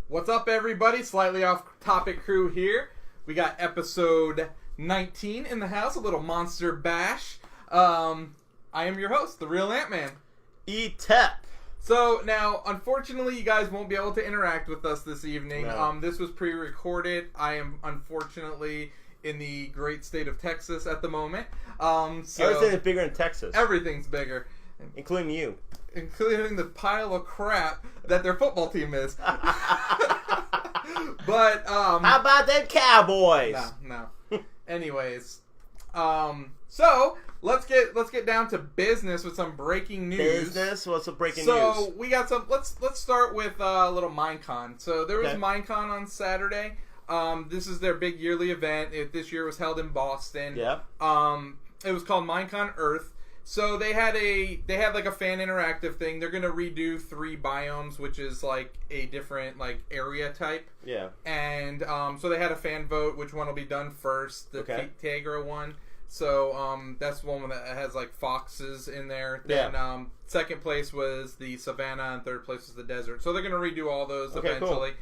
What's up, everybody? Slightly off topic crew here. We got episode 19 in the house, a little monster bash. I am your host, the real Ant-Man. E-Tep. So, now, unfortunately, you guys won't be able to interact with us this evening. No. This was pre-recorded. I am, unfortunately, in the great state of Texas at the moment. So Everything is bigger in Texas. Everything's bigger. Including you. Including the pile of crap that their football team is. But, how about them Cowboys? No. Anyways, so let's get down to business with some breaking news. What's some breaking news? So we got some. Let's start with a little Minecon. So there was Okay. Minecon on Saturday. This is their big yearly event. This year was held in Boston. Yeah. It was called Minecon Earth. So they had like a fan interactive thing. They're gonna redo 3 biomes, which is like a different like area type. Yeah. And so they had a fan vote, which one will be done first. The Okay. Tigra one. So that's the one that has like foxes in there. Then second place was the savannah, and third place was the desert. So they're gonna redo all those eventually. Cool.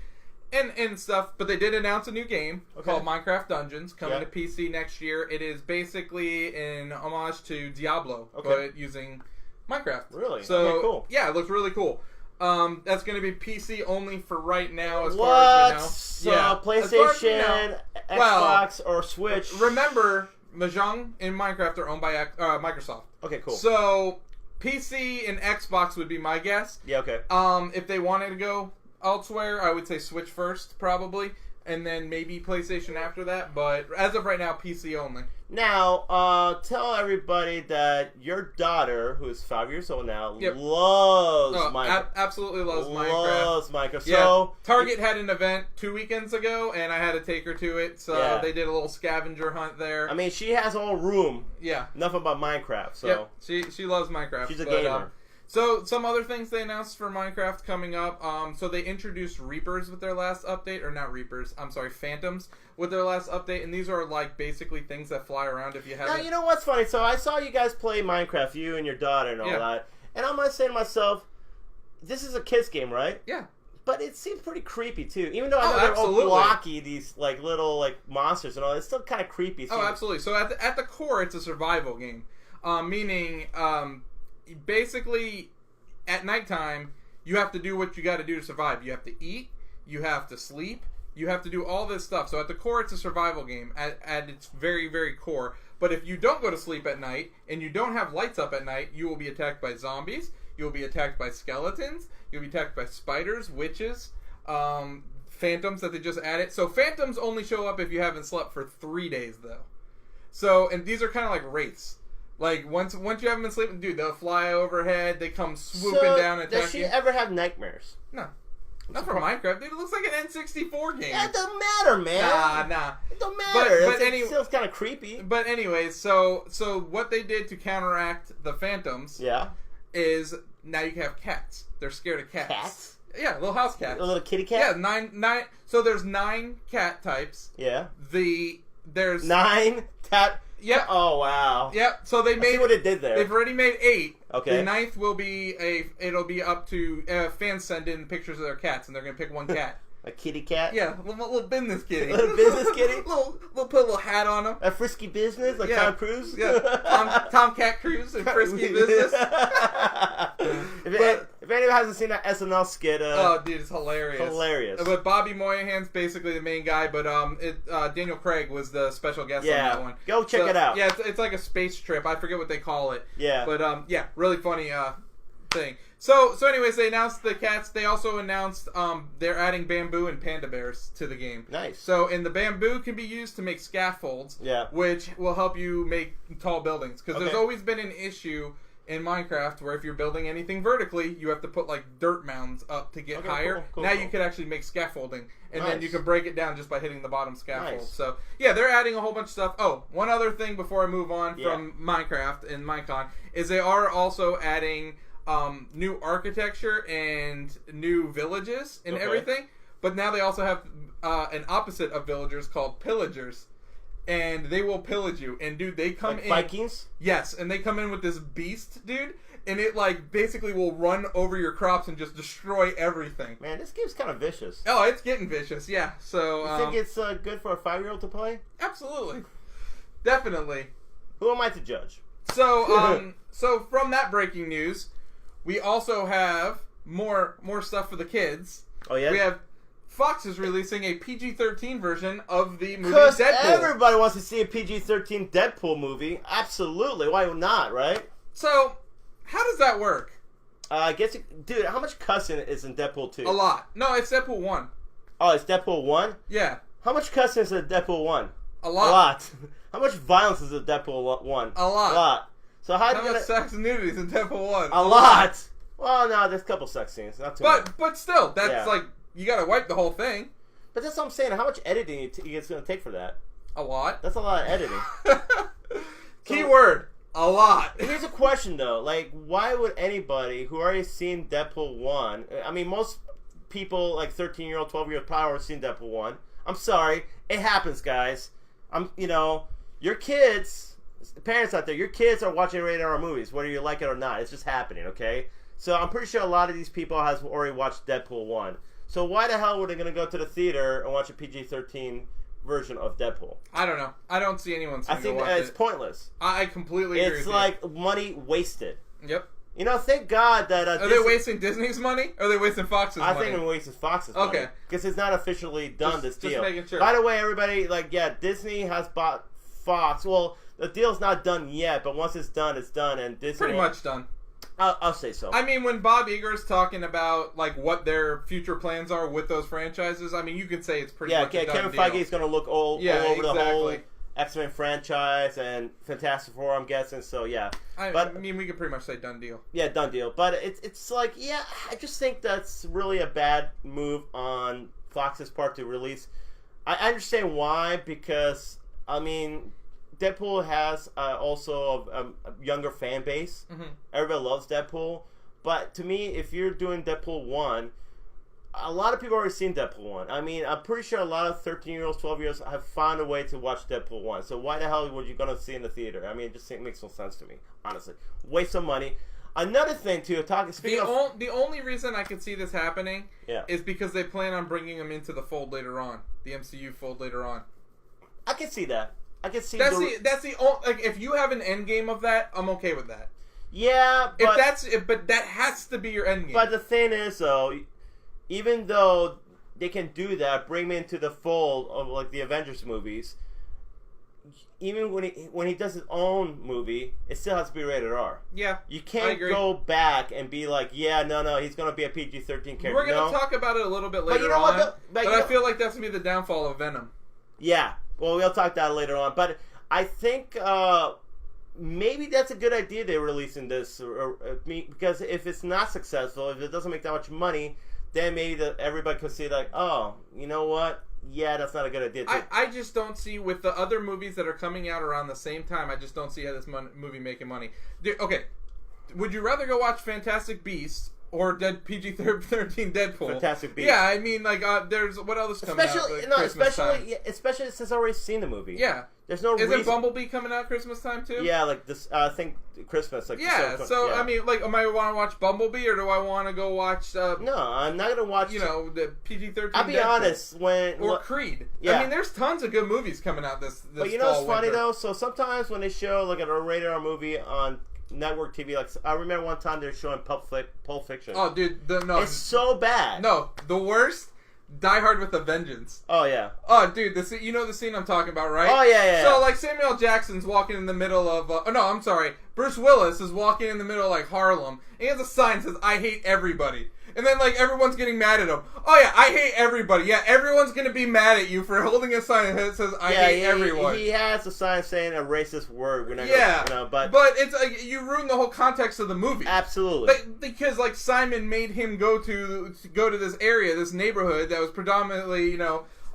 And stuff, but they did announce a new game called Minecraft Dungeons coming to PC next year. It is basically an homage to Diablo, but using Minecraft. Really? So, okay, cool. Yeah, it looks really cool. That's going to be PC only for right now, as far as we know. So, yeah. PlayStation, Xbox, or Switch. Remember, Mahjong and Minecraft are owned by Microsoft. Okay, cool. So, PC and Xbox would be my guess. Yeah, okay. If they wanted to go elsewhere, I would say Switch first, probably, and then maybe PlayStation after that. But as of right now, PC only. Now, tell everybody that your daughter, who is 5 years old now, loves Minecraft. Absolutely loves Minecraft. Yeah. So Target had an event 2 weekends ago, and I had to take her to it. So they did a little scavenger hunt there. I mean, she has all room. Yeah. Nothing about Minecraft. So she loves Minecraft. She's a gamer. So, some other things they announced for Minecraft coming up. So, they introduced Reapers with their last update. Or not Reapers. I'm sorry, Phantoms with their last update. And these are, like, basically things that fly around if you haven't. Now, you know what's funny? So, I saw you guys play Minecraft, you and your daughter and all that. And I'm going to say to myself, this is a kid's game, right? Yeah. But it seems pretty creepy, too. Even though I know they're all blocky, these, like, little, like, monsters and all, it's still kind of creepy. Oh, absolutely. So, at the core, it's a survival game. Meaning, basically, at nighttime, you have to do what you got to do to survive. You have to eat, you have to sleep, you have to do all this stuff. So at the core, it's a survival game at its very, very core. But if you don't go to sleep at night, and you don't have lights up at night, you will be attacked by zombies, you will be attacked by skeletons, you'll be attacked by spiders, witches, phantoms that they just added. So phantoms only show up if you haven't slept for 3 days, though. So, and these are kind of like wraiths. Like, once you haven't been sleeping, dude, they'll fly overhead, they come swooping down and attack you. Does she ever have nightmares? No. Not for Minecraft, dude. It looks like an N64 game. That doesn't matter, man. Nah. It don't matter. But it still kind of creepy. But anyways, so what they did to counteract the phantoms is now you can have cats. They're scared of cats. Cats? Yeah, little house cats. A little kitty cat? Yeah, nine. So there's 9 cat types. Yeah. There's 9 cat... Yep. Oh, wow. Yep. So they made... see what it did there. They've already made 8. Okay. The 9th will be it'll be up to... fans send in pictures of their cats, and they're going to pick one cat. A kitty cat? Yeah, little business kitty. Little business kitty? We'll put a little hat on him. A frisky business? Like Tom Cruise? Yeah. Tomcat Cruise and frisky business. If anyone hasn't seen that SNL skit... oh, dude, it's hilarious. Hilarious. But Bobby Moynihan's basically the main guy, but Daniel Craig was the special guest on that one. Go check it out. Yeah, it's like a space trip. I forget what they call it. Yeah. But, really funny thing. So anyways, they announced the cats. They also announced they're adding bamboo and panda bears to the game. Nice. So, and the bamboo can be used to make scaffolds, which will help you make tall buildings. Because there's always been an issue in Minecraft where if you're building anything vertically, you have to put like dirt mounds up to get higher. Cool, now you could actually make scaffolding, and then you can break it down just by hitting the bottom scaffold. Nice. So yeah, they're adding a whole bunch of stuff. Oh, one other thing before I move on from Minecraft and Minecon is they are also adding new architecture and new villages and everything. But now they also have an opposite of villagers called pillagers. And they will pillage you. And, dude, they come like in... Vikings? Yes, and they come in with this beast, dude. and it like basically will run over your crops and just destroy everything. Man, this game's kind of vicious. Oh, it's getting vicious, yeah. So you think it's good for a 5-year-old to play? Absolutely, definitely. Who am I to judge? So so from that breaking news, we also have more stuff for the kids. Oh yeah, we have. Fox is releasing a PG-13 version of the movie Deadpool. Because everybody wants to see a PG-13 Deadpool movie. Absolutely. Why not, right? So, how does that work? I guess, dude, how much cussing is in Deadpool 2? A lot. No, it's Deadpool 1. Oh, it's Deadpool 1? Yeah. How much cussing is in Deadpool 1? A lot. A lot. How much violence is in Deadpool 1? A lot. A lot. So how much sex and nudity is in Deadpool 1? A lot. Well, no, there's a couple sex scenes. Not too much. But still, that's like... You gotta wipe the whole thing. But that's what I'm saying. How much editing it's gonna take for that? A lot. That's a lot of editing. Keyword: a lot. Here's a question though. Like, why would anybody who already seen Deadpool 1? I mean, most people like 13-year-old, 12-year-old probably have seen Deadpool 1. I'm sorry, it happens, guys. Your kids, parents out there, your kids are watching rated R movies, whether you like it or not. It's just happening, okay? So I'm pretty sure a lot of these people have already watched Deadpool 1. So why the hell were they going to go to the theater and watch a PG-13 version of Deadpool? I don't know. I don't see anyone saying I think it's pointless. I completely agree with you. It's like money wasted. Yep. Thank God that... Are they wasting Disney's money? Or are they wasting Fox's money? I think they're wasting Fox's money. Okay. Because it's not officially done, this deal. Just making sure. By the way, everybody, Disney has bought Fox. Well, the deal's not done yet, but once it's done, and Disney... Pretty much done. I'll say so. I mean, when Bob Iger's talking about what their future plans are with those franchises, I mean, you could say it's pretty much a done Kevin deal. Feige's going to look all over the whole X-Men franchise and Fantastic Four, I'm guessing. So yeah, I mean, we could pretty much say done deal. Yeah, done deal. But it's like, yeah, I just think that's really a bad move on Fox's part to release. I understand why, because I mean, Deadpool has also a younger fan base. Mm-hmm. Everybody loves Deadpool. But to me, if you're doing Deadpool 1, a lot of people already seen Deadpool 1. I mean, I'm pretty sure a lot of 13-year-olds, 12-year-olds have found a way to watch Deadpool 1. So why the hell were you going to see in the theater? I mean, it just makes no sense to me, honestly. Waste of money. Another thing, too, the only reason I could see this happening is because they plan on bringing him into the fold later on. The MCU fold later on. I can see that. I can see that's the only, if you have an end game of that, I'm okay with that. Yeah, but that has to be your end game. But the thing is, though, even though they can do that, bring me into the fold of the Avengers movies, even when he does his own movie, it still has to be rated R. Yeah, you can't go back and be like, no, he's gonna be a PG-13 character. We're gonna talk about it a little bit later on. But I feel like that's gonna be the downfall of Venom. Yeah. Well, we'll talk about that later on. But I think maybe that's a good idea they're releasing this. Because if it's not successful, if it doesn't make that much money, then maybe everybody could see oh, you know what? Yeah, that's not a good idea. I just don't see, with the other movies that are coming out around the same time, I just don't see how this movie making money. Okay, would you rather go watch Fantastic Beasts or PG-13 Deadpool? Fantastic Beasts. Yeah, I mean, there's what else coming out? Especially since I've already seen the movie. Yeah, there's no reason. Isn't Bumblebee coming out Christmas time too? Yeah, this. I think Christmas. I mean, am I want to watch Bumblebee or do I want to go watch? No, I'm not gonna watch. The PG-13. I'll be honest. Creed. Yeah. I mean, there's tons of good movies coming out this. But you know what's funny though? So sometimes when they show a rated R movie on network TV, I remember one time they were showing Pulp Fiction. Oh, dude, it's so bad. No, the worst. Die Hard with a Vengeance. Oh yeah. Oh, dude, you know the scene I'm talking about, right? Oh yeah. So Samuel Jackson's walking in the middle of. Bruce Willis is walking in the middle of Harlem, and he has a sign that says "I hate everybody." And then everyone's getting mad at him. Oh yeah, I hate everybody. Yeah, everyone's gonna be mad at you for holding a sign that says "I hate everyone." He has a sign saying a racist word. But it's you ruin the whole context of the movie. Absolutely. Because Simon made him go to this area, this neighborhood that was predominantly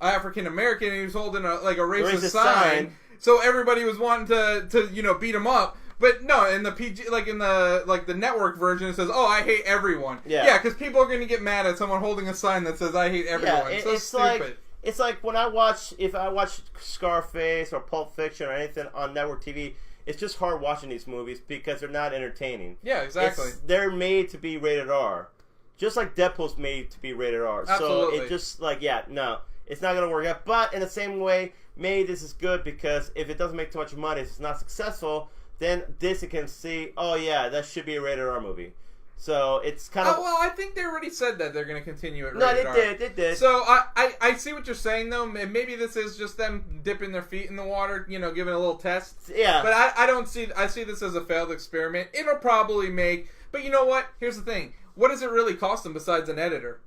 African American, and he was holding a racist sign. So everybody was wanting to beat him up. But no, in the PG, in the network version, it says, "Oh, I hate everyone." Yeah, because people are going to get mad at someone holding a sign that says, "I hate everyone." Yeah, it's stupid. It's like if I watch Scarface or Pulp Fiction or anything on network TV, it's just hard watching these movies because they're not entertaining. Yeah, exactly. They're made to be rated R. Just like Deadpool's made to be rated R. Absolutely. So it just no, it's not going to work out. But in the same way, maybe this is good because if it doesn't make too much money, if it's not successful, then Disney can see, oh yeah, that should be a rated R movie. So it's kind of... Oh, well, I think they already said that they're going to continue it rated R. No, they did. So I see what you're saying, though. Maybe this is just them dipping their feet in the water, giving a little test. Yeah. But I see this as a failed experiment. It'll probably make... But you know what? Here's the thing. What does it really cost them besides an editor?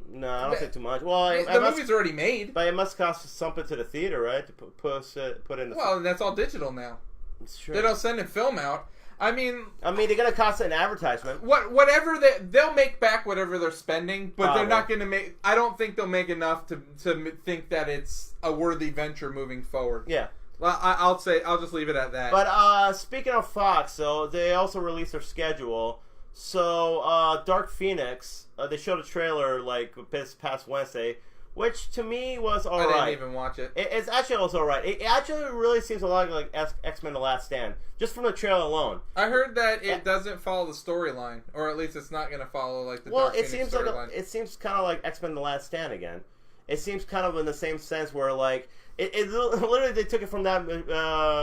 No, I don't think too much. Well, the movie's already made. But it must cost something to the theater, right? To put in the... Well, and that's all digital now. It's true. They don't send in film out. I mean, they're gonna cost an advertisement. Whatever they'll make back whatever they're spending, but they're not gonna make. I don't think they'll make enough to think that it's a worthy venture moving forward. Yeah. Well, I'll just leave it at that. But speaking of Fox, so they also released their schedule. So Dark Phoenix, they showed a trailer like this past Wednesday, which to me was alright. I didn't even watch it. It's actually also alright. It actually really seems a lot like X-Men: The Last Stand, just from the trailer alone. I heard that it doesn't follow the storyline, or at least it's not going to follow like the Dark Phoenix storyline. It seems kind of like X-Men: The Last Stand again. It seems kind of in the same sense where like it literally they took it from that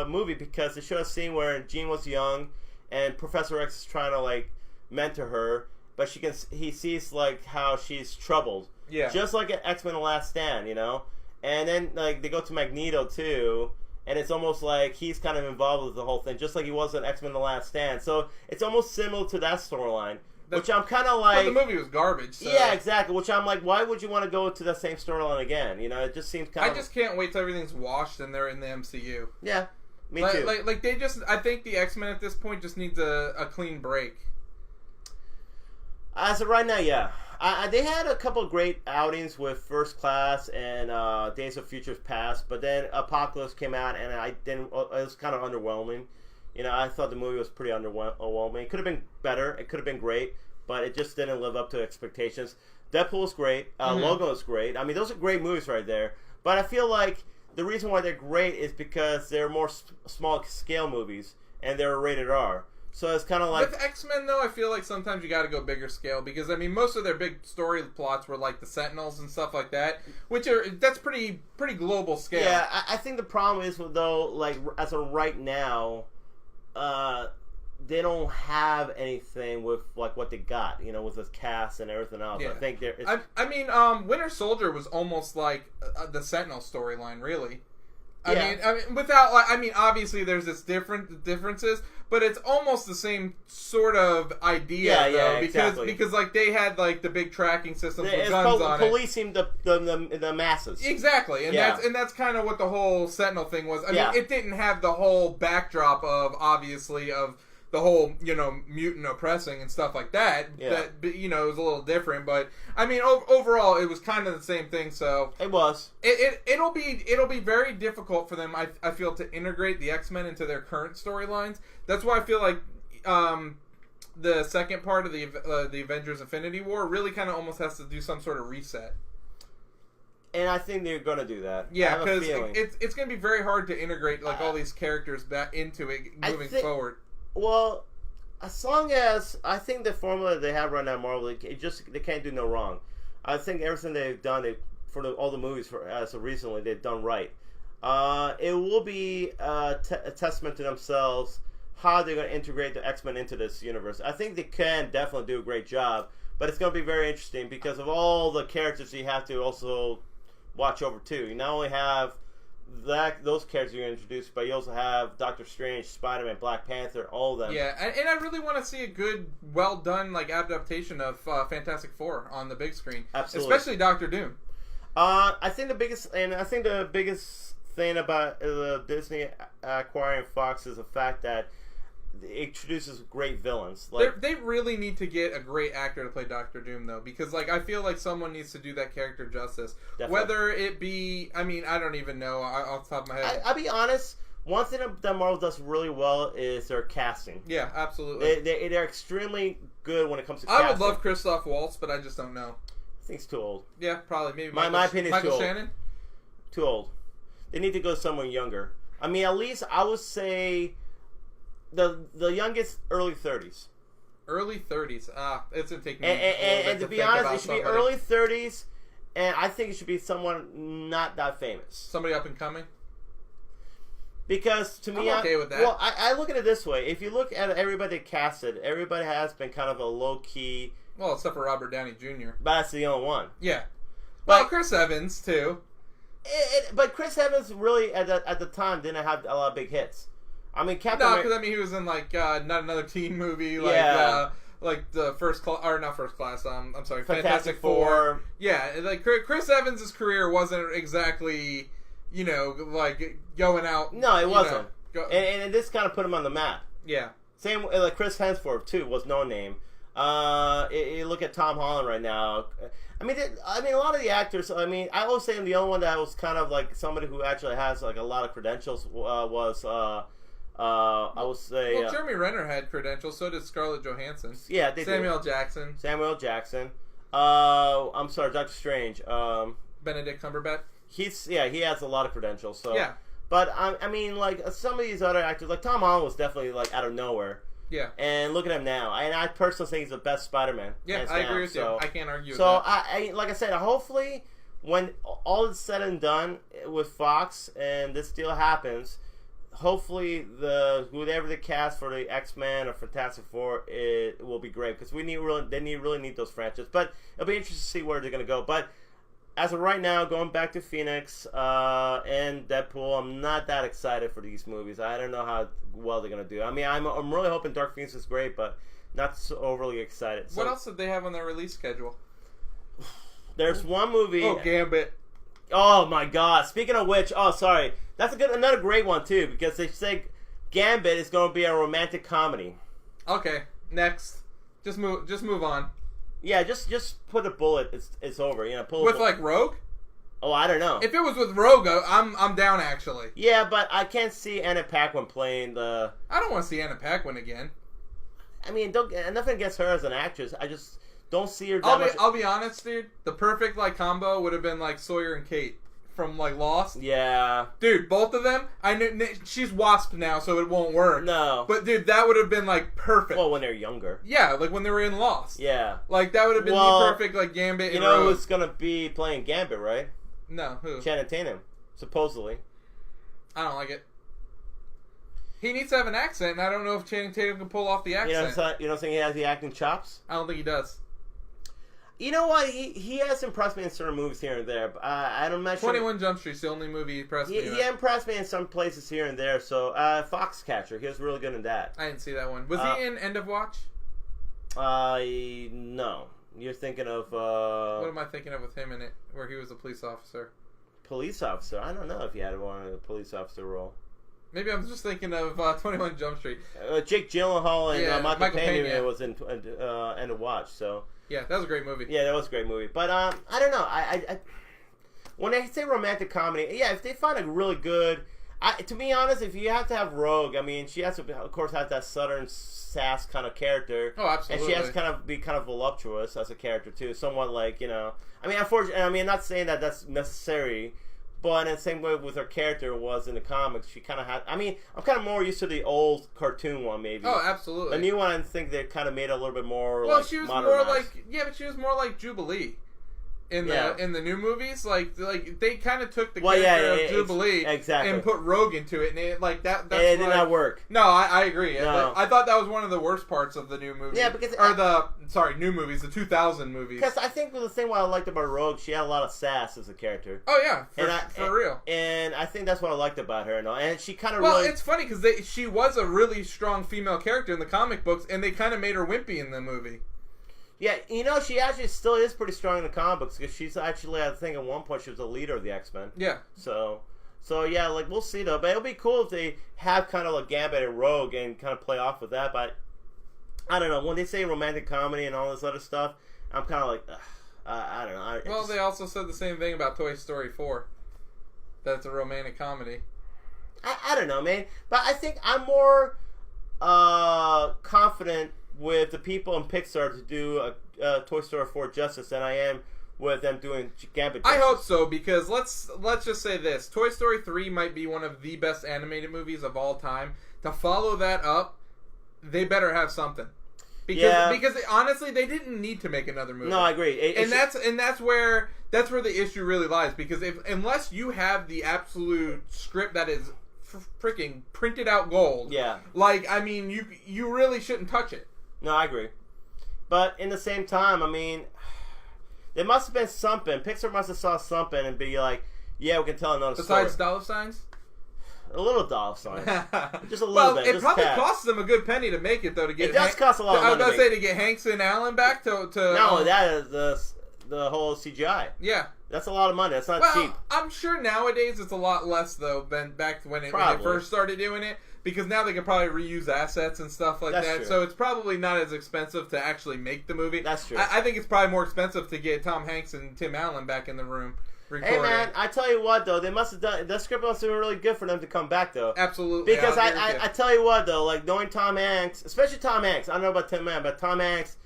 movie because they showed a scene where Jean was young and Professor X is trying to like mentor her, but he sees like how she's troubled. Yeah. Just like at X-Men: The Last Stand, And then like they go to Magneto too, and it's almost like he's kind of involved with the whole thing, just like he was in X-Men: The Last Stand. So it's almost similar to that storyline, which I'm kind of like... But the movie was garbage, so... Yeah, exactly, which I'm like, why would you want to go to that same storyline again? It just seems kind of... I just can't wait till everything's washed and they're in the MCU. Yeah, me too. Like they just... I think the X-Men at this point just needs a clean break. As of right now, yeah. They had a couple of great outings with First Class and Days of Futures Past, but then Apocalypse came out and it was kind of underwhelming. I thought the movie was pretty underwhelming. It could have been better. It could have been great, but it just didn't live up to expectations. Deadpool is great. Logo is great. I mean, those are great movies right there. But I feel like the reason why they're great is because they're more small scale movies and they're rated R. So it's kind of like... With X-Men, though, I feel like sometimes you got to go bigger scale because, I mean, most of their big story plots were like the Sentinels and stuff like that, that's pretty global scale. Yeah, I think the problem is, though, like, as of right now, they don't have anything with, like, what they got, with the cast and everything else. Yeah. I think they're... I mean, Winter Soldier was almost like the Sentinel storyline, really. I mean, without, I mean, obviously there's this differences, but it's almost the same sort of idea, though, because like they had like the big tracking systems with guns on policing the masses. Exactly, and that's kind of what the whole Sentinel thing was. I mean, it didn't have the whole backdrop of obviously of the whole, mutant oppressing and stuff like that. Yeah. That, it was a little different, but I mean, overall, it was kind of the same thing. So it was. It'll be very difficult for them. I feel to integrate the X-Men into their current storylines. That's why I feel like the second part of the Avengers: Infinity War really kind of almost has to do some sort of reset. And I think they're going to do I Yeah, because it's going to be very hard to integrate like all these characters back into it moving forward. Well, as long as I think the formula they have right now, Marvel, they can't do no wrong. I think everything they've done, all the movies as of recently, they've done right. It will be a testament to themselves how they're going to integrate the X-Men into this universe. I think they can definitely do a great job, but it's going to be very interesting because of all the characters you have to also watch over too. You not only have those characters you're introduced, but you also have Doctor Strange, Spider-Man, Black Panther, all of them. Yeah, and I really want to see a good, well done like adaptation of Fantastic Four on the big screen. Absolutely, especially Doctor Doom. I think the biggest thing about Disney acquiring Fox is the fact that it introduces great villains. Like, they really need to get a great actor to play Doctor Doom, though, because like I feel like someone needs to do that character justice. Definitely. Whether it be, I mean, I don't even know off the top of my head. I'll be honest. One thing that Marvel does really well is their casting. Yeah, absolutely. They're extremely good when it comes to casting. I would love Christoph Waltz, but I just don't know. I think he's too old. Yeah, probably. Maybe my opinion is too old. Michael Shannon? Too old. They need to go somewhere younger. I mean, at least I would say The youngest, early 30s. Early 30s. It's gonna take me. And to be honest, it should somebody. be early 30s, and I think it should be someone not that famous. Somebody up and coming. Because to me, I'm okay with that. Well, I look at it this way: if you look at everybody casted, everybody has been kind of a low key. Well, except for Robert Downey Jr. But that's the only one. Yeah. Well, But, Chris Evans too. But Chris Evans really at the time didn't have a lot of big hits. I mean, No, because I mean he was in like Not Another Teen Movie, like the First Class, or not First Class. I'm sorry, Fantastic Four. Yeah, like Chris Evans' career wasn't exactly, like going out. No, it wasn't. And this kind of put him on the map. Yeah. Same like Chris Hemsworth too was no name. You look at Tom Holland right now. I mean, a lot of the actors. I mean, I will say the only one that was kind of like somebody who actually has like a lot of credentials was. I would say. Well, Jeremy Renner had credentials. So did Scarlett Johansson. Yeah, they Samuel Jackson. I'm sorry, Doctor Strange. Benedict Cumberbatch. He has a lot of credentials. So yeah. But I mean, like some of these other actors, like Tom Holland was definitely like out of nowhere. Yeah. And look at him now. And I personally think he's the best Spider-Man. Yeah, I agree with you. I can't argue with that. So I like I said, hopefully when all is said and done with Fox and this deal happens, hopefully whoever they cast for the X-Men or Fantastic Four, it will be great because they really need those franchises. But it'll be interesting to see where they're gonna go. But as of right now, going back to Phoenix and Deadpool, I'm not that excited for these movies. I don't know how well they're gonna do. I mean, I'm really hoping Dark Phoenix is great, but not so overly excited. So, what else did they have on their release schedule? There's one movie. Oh, Gambit. Oh my God! Speaking of which, sorry, that's another great one too because they say Gambit is going to be a romantic comedy. Okay, next, just move on. Yeah, just put a bullet. It's over. With like Rogue. Oh, I don't know. If it was with Rogue, I'm down actually. Yeah, but I can't see Anna Paquin playing the. I don't want to see Anna Paquin again. I mean, nothing against her as an actress. I just don't see her. I'll be honest, dude. The perfect like combo would have been like Sawyer and Kate from like Lost. Yeah, dude, both of them. I knew she's Wasp now, so it won't work. No, but dude, that would have been like perfect. Well, when they're younger. Yeah, like when they were in Lost. Yeah, like that would have been the perfect like Gambit. You know who's gonna be playing Gambit, right? No, who? Channing Tatum, supposedly. I don't like it. He needs to have an accent, and I don't know if Channing Tatum can pull off the accent. You don't think he has the acting chops? I don't think he does. You know what? He has impressed me in certain movies here and there. But I'm not sure. 21 Jump Street's the only movie he impressed me. He impressed me in some places here and there. So Foxcatcher, he was really good in that. I didn't see that one. Was he in End of Watch? No. You're thinking of... what am I thinking of with him in it, where he was a police officer? Police officer? I don't know if he had one in a police officer role. Maybe I'm just thinking of 21 Jump Street. Jake Gyllenhaal and Michael Pena was in End of Watch, so... Yeah, that was a great movie. Yeah, that was a great movie. But I don't know. I when they say romantic comedy, yeah, if they find a really good... to be honest, if you have to have Rogue, I mean, she has to, of course, have that southern sass kind of character. Oh, absolutely. And she has to be kind of voluptuous as a character, too. Somewhat like, I mean, unfortunately, I'm not saying that that's necessary, but in the same way with her character was in the comics, she kind of had... I mean, I'm kind of more used to the old cartoon one, maybe. Oh, absolutely. The new one, I think they kind of made it a little bit more, well, she was modernized. More like... Yeah, but she was more like Jubilee. In the new movies, like they kind of took the character of Jubilee and put Rogue into it, and it did not work. No, I agree. No. I thought that was one of the worst parts of the new movie. Yeah, because new movies, the 2000 movies. Because I think the thing what I liked about Rogue, she had a lot of sass as a character. Oh yeah, for real. And I think that's what I liked about her. And she kind of it's funny because she was a really strong female character in the comic books, and they kind of made her wimpy in the movie. Yeah, she actually still is pretty strong in the comic books because she's actually, I think, at one point she was the leader of the X-Men. Yeah. So yeah, like we'll see though. But it'll be cool if they have kind of like Gambit and Rogue and kind of play off with that. But I don't know, when they say romantic comedy and all this other stuff, I'm kind of like, I don't know. They also said the same thing about Toy Story 4. That it's a romantic comedy. I don't know, man. But I think I'm more confident with the people in Pixar to do a Toy Story 4 justice than I am with them doing Gambit justice. I hope so, because let's just say this. Toy Story 3 might be one of the best animated movies of all time. To follow that up they better have something. Because honestly, they didn't need to make another movie. No, I agree. That's where the issue really lies. Because unless you have the absolute script that is freaking printed out gold, like, I mean, you really shouldn't touch it. No, I agree. But in the same time, I mean, there must have been something. Pixar must have saw something and be like, yeah, we can tell another story. Besides dollar signs? A little dollar signs. Just a little bit. It probably costs them a good penny to make it, though, to get it does cost a lot of money. I was about to say, to get Hanks and Allen back to no, that is the whole CGI. Yeah. That's a lot of money. That's not cheap. I'm sure nowadays it's a lot less, though, than back when they first started doing it. Because now they can probably reuse assets and stuff like that. True. So it's probably not as expensive to actually make the movie. That's true. I think it's probably more expensive to get Tom Hanks and Tim Allen back in the room recording. Hey, man, I tell you what, though. They must have done... The script must have been really good for them to come back, though. Absolutely. Because I tell you what, though. Like, knowing Tom Hanks... Especially Tom Hanks. I don't know about Tim Allen, but Tom Hanks...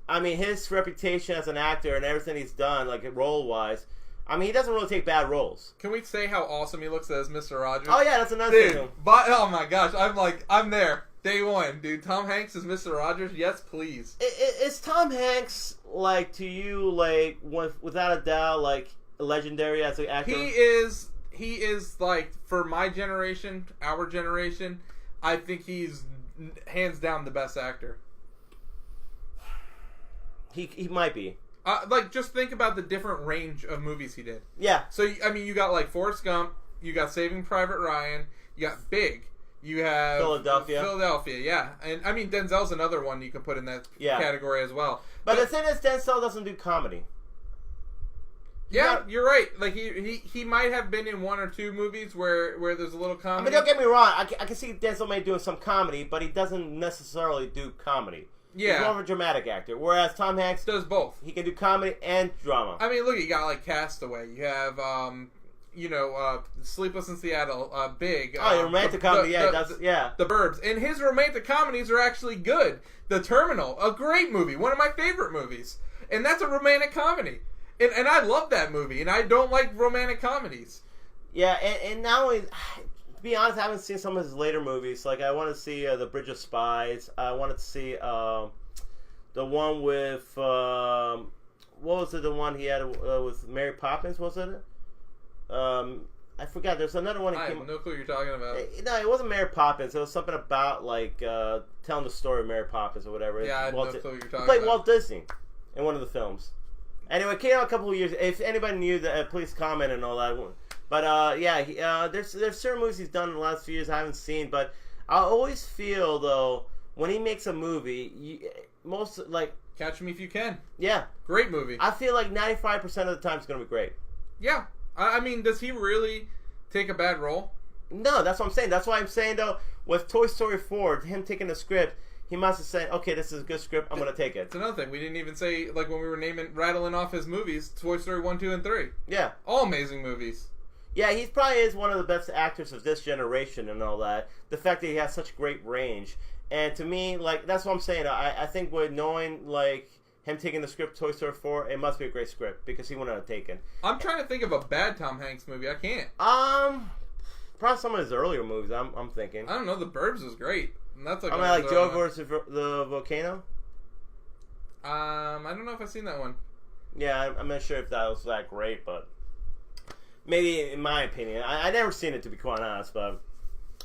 I mean, his reputation as an actor and everything he's done, like, role-wise... I mean, he doesn't really take bad roles. Can we say how awesome he looks as Mr. Rogers? Oh, yeah, that's another thing. But, oh, my gosh. I'm there. Day one, dude. Tom Hanks is Mr. Rogers? Yes, please. Is Tom Hanks, like, to you, like, without a doubt, like, legendary as an actor? He is, like, for my generation, our generation, I think he's hands down the best actor. He might be. Like, just think about the different range of movies he did. Yeah. So, I mean, you got, like, Forrest Gump, you got Saving Private Ryan, you got Big, you have... Philadelphia, yeah. And, I mean, Denzel's another one you can put in that category as well. But the thing is, Denzel doesn't do comedy. You're right. Like, he might have been in one or two movies where there's a little comedy. I mean, don't get me wrong. I can see Denzel may doing some comedy, but he doesn't necessarily do comedy. Yeah. He's more of a dramatic actor, whereas Tom Hanks does both. He can do comedy and drama. I mean, look, you got, like, Castaway. You have, Sleepless in Seattle, Big. Romantic comedy, The Burbs. And his romantic comedies are actually good. The Terminal, a great movie, one of my favorite movies. And that's a romantic comedy. And I love that movie, and I don't like romantic comedies. Yeah, and not only... To be honest, I haven't seen some of his later movies. Like, I want to see The Bridge of Spies. I wanted to see the one with... what was it? The one he had with Mary Poppins, was it? I forgot. There's another one. I have no clue what you're talking about. No, it wasn't Mary Poppins. It was something about, like, telling the story of Mary Poppins or whatever. Yeah, I have no clue what you're talking about. He played Walt Disney in one of the films. Anyway, it came out a couple of years. If anybody knew that, please comment and all that. But, there's certain movies he's done in the last few years I haven't seen, but I always feel, though, when he makes a movie, Catch Me If You Can. Yeah. Great movie. I feel like 95% of the time it's going to be great. Yeah. I mean, does he really take a bad role? No, that's what I'm saying. That's why I'm saying, though, with Toy Story 4, him taking the script, he must have said, okay, this is a good script, I'm going to take it. It's another thing. We didn't even say, like, when we were rattling off his movies, Toy Story 1, 2, and 3. Yeah. All amazing movies. Yeah, he probably is one of the best actors of this generation and all that. The fact that he has such great range. And to me, like, that's what I'm saying. I think with knowing, like, him taking the script Toy Story 4, it must be a great script because he wouldn't have taken. I'm trying to think of a bad Tom Hanks movie. I can't. Probably some of his earlier movies, I'm thinking. I don't know. The Burbs was great. And that's like like Joe versus the Volcano? I don't know if I've seen that one. Yeah, I'm not sure if that was that great, but... Maybe, in my opinion. I never seen it, to be quite honest, but...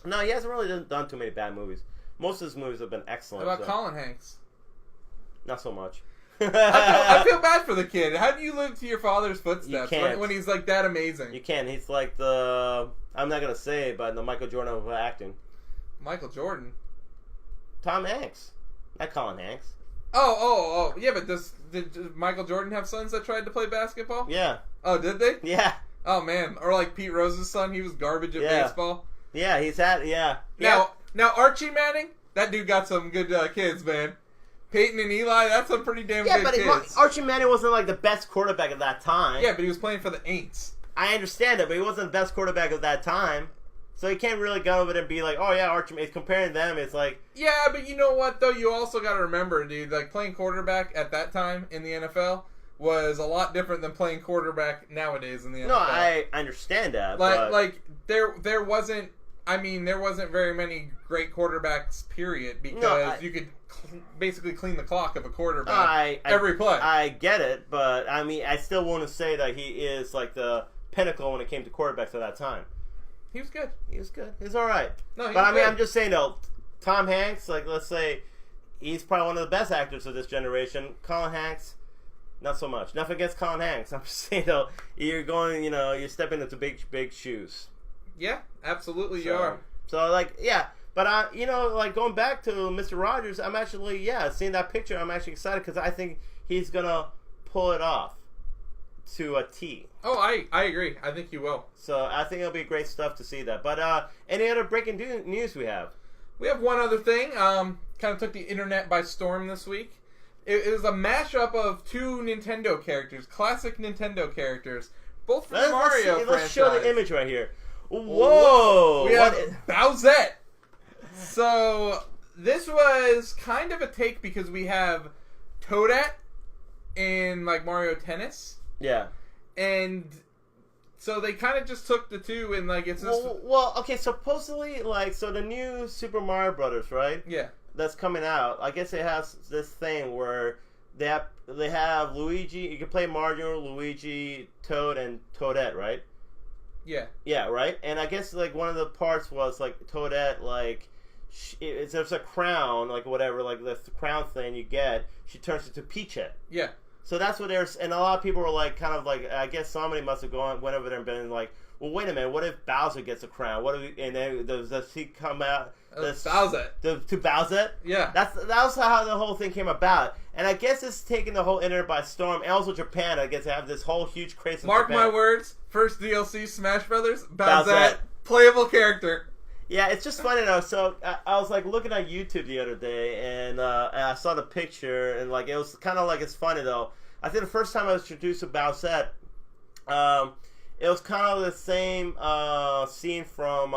No, he hasn't really done too many bad movies. Most of his movies have been excellent. What about Colin Hanks? Not so much. I feel bad for the kid. How do you live to your father's footsteps when he's, like, that amazing? You can't. He's like the... I'm not going to say it, but the Michael Jordan of acting. Michael Jordan? Tom Hanks. Not Colin Hanks. Oh. Yeah, but did Michael Jordan have sons that tried to play basketball? Yeah. Oh, did they? Yeah. Oh, man. Or like Pete Rose's son, he was garbage at baseball. Yeah, he's had, Now Archie Manning, that dude got some good kids, man. Peyton and Eli, that's some pretty damn good kids. Yeah, but Archie Manning wasn't like the best quarterback at that time. Yeah, but he was playing for the Aints. I understand it, but he wasn't the best quarterback at that time. So you can't really go over there and be like, oh yeah, Archie Manning. Comparing them, it's like... Yeah, but you know what, though? You also got to remember, dude, like playing quarterback at that time in the NFL... was a lot different than playing quarterback nowadays in the NFL. No, I understand that. Like there wasn't. I mean, there wasn't very many great quarterbacks, period, because you could basically clean the clock of a quarterback every play. I get it, but I mean, I still want to say that he is like the pinnacle when it came to quarterbacks at that time. He was good. He was good. He was all right. No, but I mean, I'm just saying though, Tom Hanks, like let's say, he's probably one of the best actors of this generation. Colin Hanks, not so much. Nothing against Colin Hanks. I'm just saying though, you're going, you're stepping into big shoes. Yeah, absolutely, you are. So like, yeah. But like going back to Mr. Rogers, I'm actually seeing that picture. I'm actually excited because I think he's gonna pull it off to a T. Oh, I agree. I think you will. So I think it'll be great stuff to see that. But any other breaking news we have? We have one other thing. Kind of took the internet by storm this week. It is a mashup of two Nintendo characters, classic Nintendo characters, both from Mario franchise. Let's show the image right here. Whoa! We have Bowsette. So this was kind of a take because we have Toadette in like Mario Tennis. Yeah. And so they kind of just took the two and like it's just well, okay, supposedly so the new Super Mario Brothers, right? Yeah. That's coming out. I guess it has this thing where they have Luigi, you can play Mario, Luigi, Toad and Toadette, right? Yeah. Yeah, right? And I guess, like, one of the parts was, like, Toadette, like, there's a crown, like, whatever, like, the crown thing you get, she turns into Peachette. Yeah. So that's what there's, and a lot of people were, like, kind of, like, I guess somebody must have went over there and been, like, well, wait a minute, what if Bowser gets a crown? And then does he come out? Bowsette. To Bowsette? Yeah. That was how the whole thing came about. And I guess it's taking the whole internet by storm. And also Japan, I guess, they have this whole huge craze in Mark Japan. my words, first DLC Smash Brothers, Bowsette, playable character. Yeah, it's just funny though. So I was like looking at YouTube the other day, and I saw the picture, and like it was kind of like it's funny though. I think the first time I was introduced to Bowsette, it was kind of the same scene from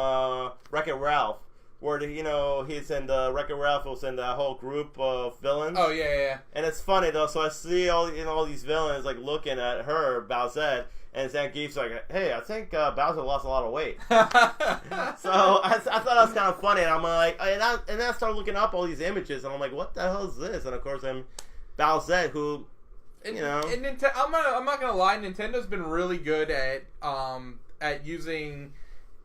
Wreck-It Ralph, where he's in the Wreck-It Ralph was in that whole group of villains. Oh yeah. And it's funny though. So I see all these villains like looking at her Bowsette, and Zangief's like, "Hey, I think Bowser lost a lot of weight." So I thought that was kind of funny, and I'm like, and then I started looking up all these images, and I'm like, "What the hell is this?" And of course, I'm Bowsette, who. And I'm not gonna lie, Nintendo's been really good at using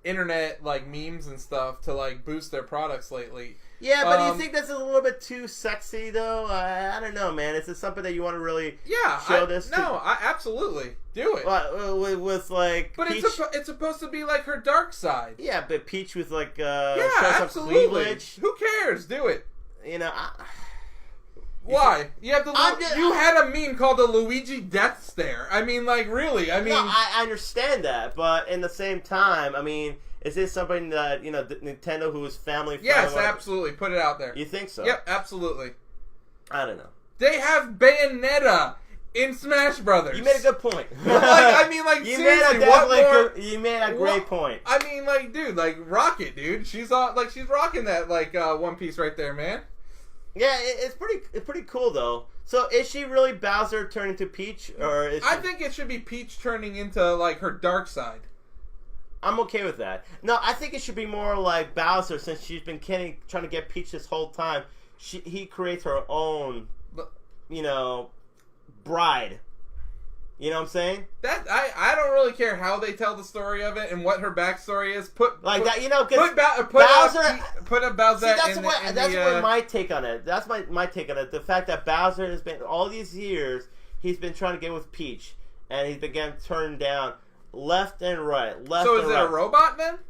internet like memes and stuff to like boost their products lately. Yeah, but do you think that's a little bit too sexy though? I don't know, man. Is this something that you want to really show this? No, I absolutely do it. With like, but Peach? It's supposed to be like her dark side. Yeah, but Peach with like absolutely. Cleavage. Who cares? Do it. Why? You have to. You had a meme called the Luigi Death Stare. I mean, like, really? I mean, no, I understand that, but in the same time, I mean, is this something that Nintendo, who is family friendly? Yes, absolutely. Put it out there. You think so? Yep, absolutely. I don't know. They have Bayonetta in Smash Brothers. You made a good point. You you made a great point. I mean, like, dude, like, rock it, dude. She's rocking that One Piece right there, man. Yeah, it's pretty cool though. So is she really Bowser turning into Peach, or is I think it should be Peach turning into like her dark side. I'm okay with that. No, I think it should be more like Bowser, since she's been trying to get Peach this whole time. He creates her own, bride. You know what I'm saying? That I don't really care how they tell the story of it and what her backstory is. Put a Bowser. That's my take on it. That's my take on it. The fact that Bowser has been all these years, he's been trying to get with Peach, and he's been getting turned down left and right. So is it a robot then?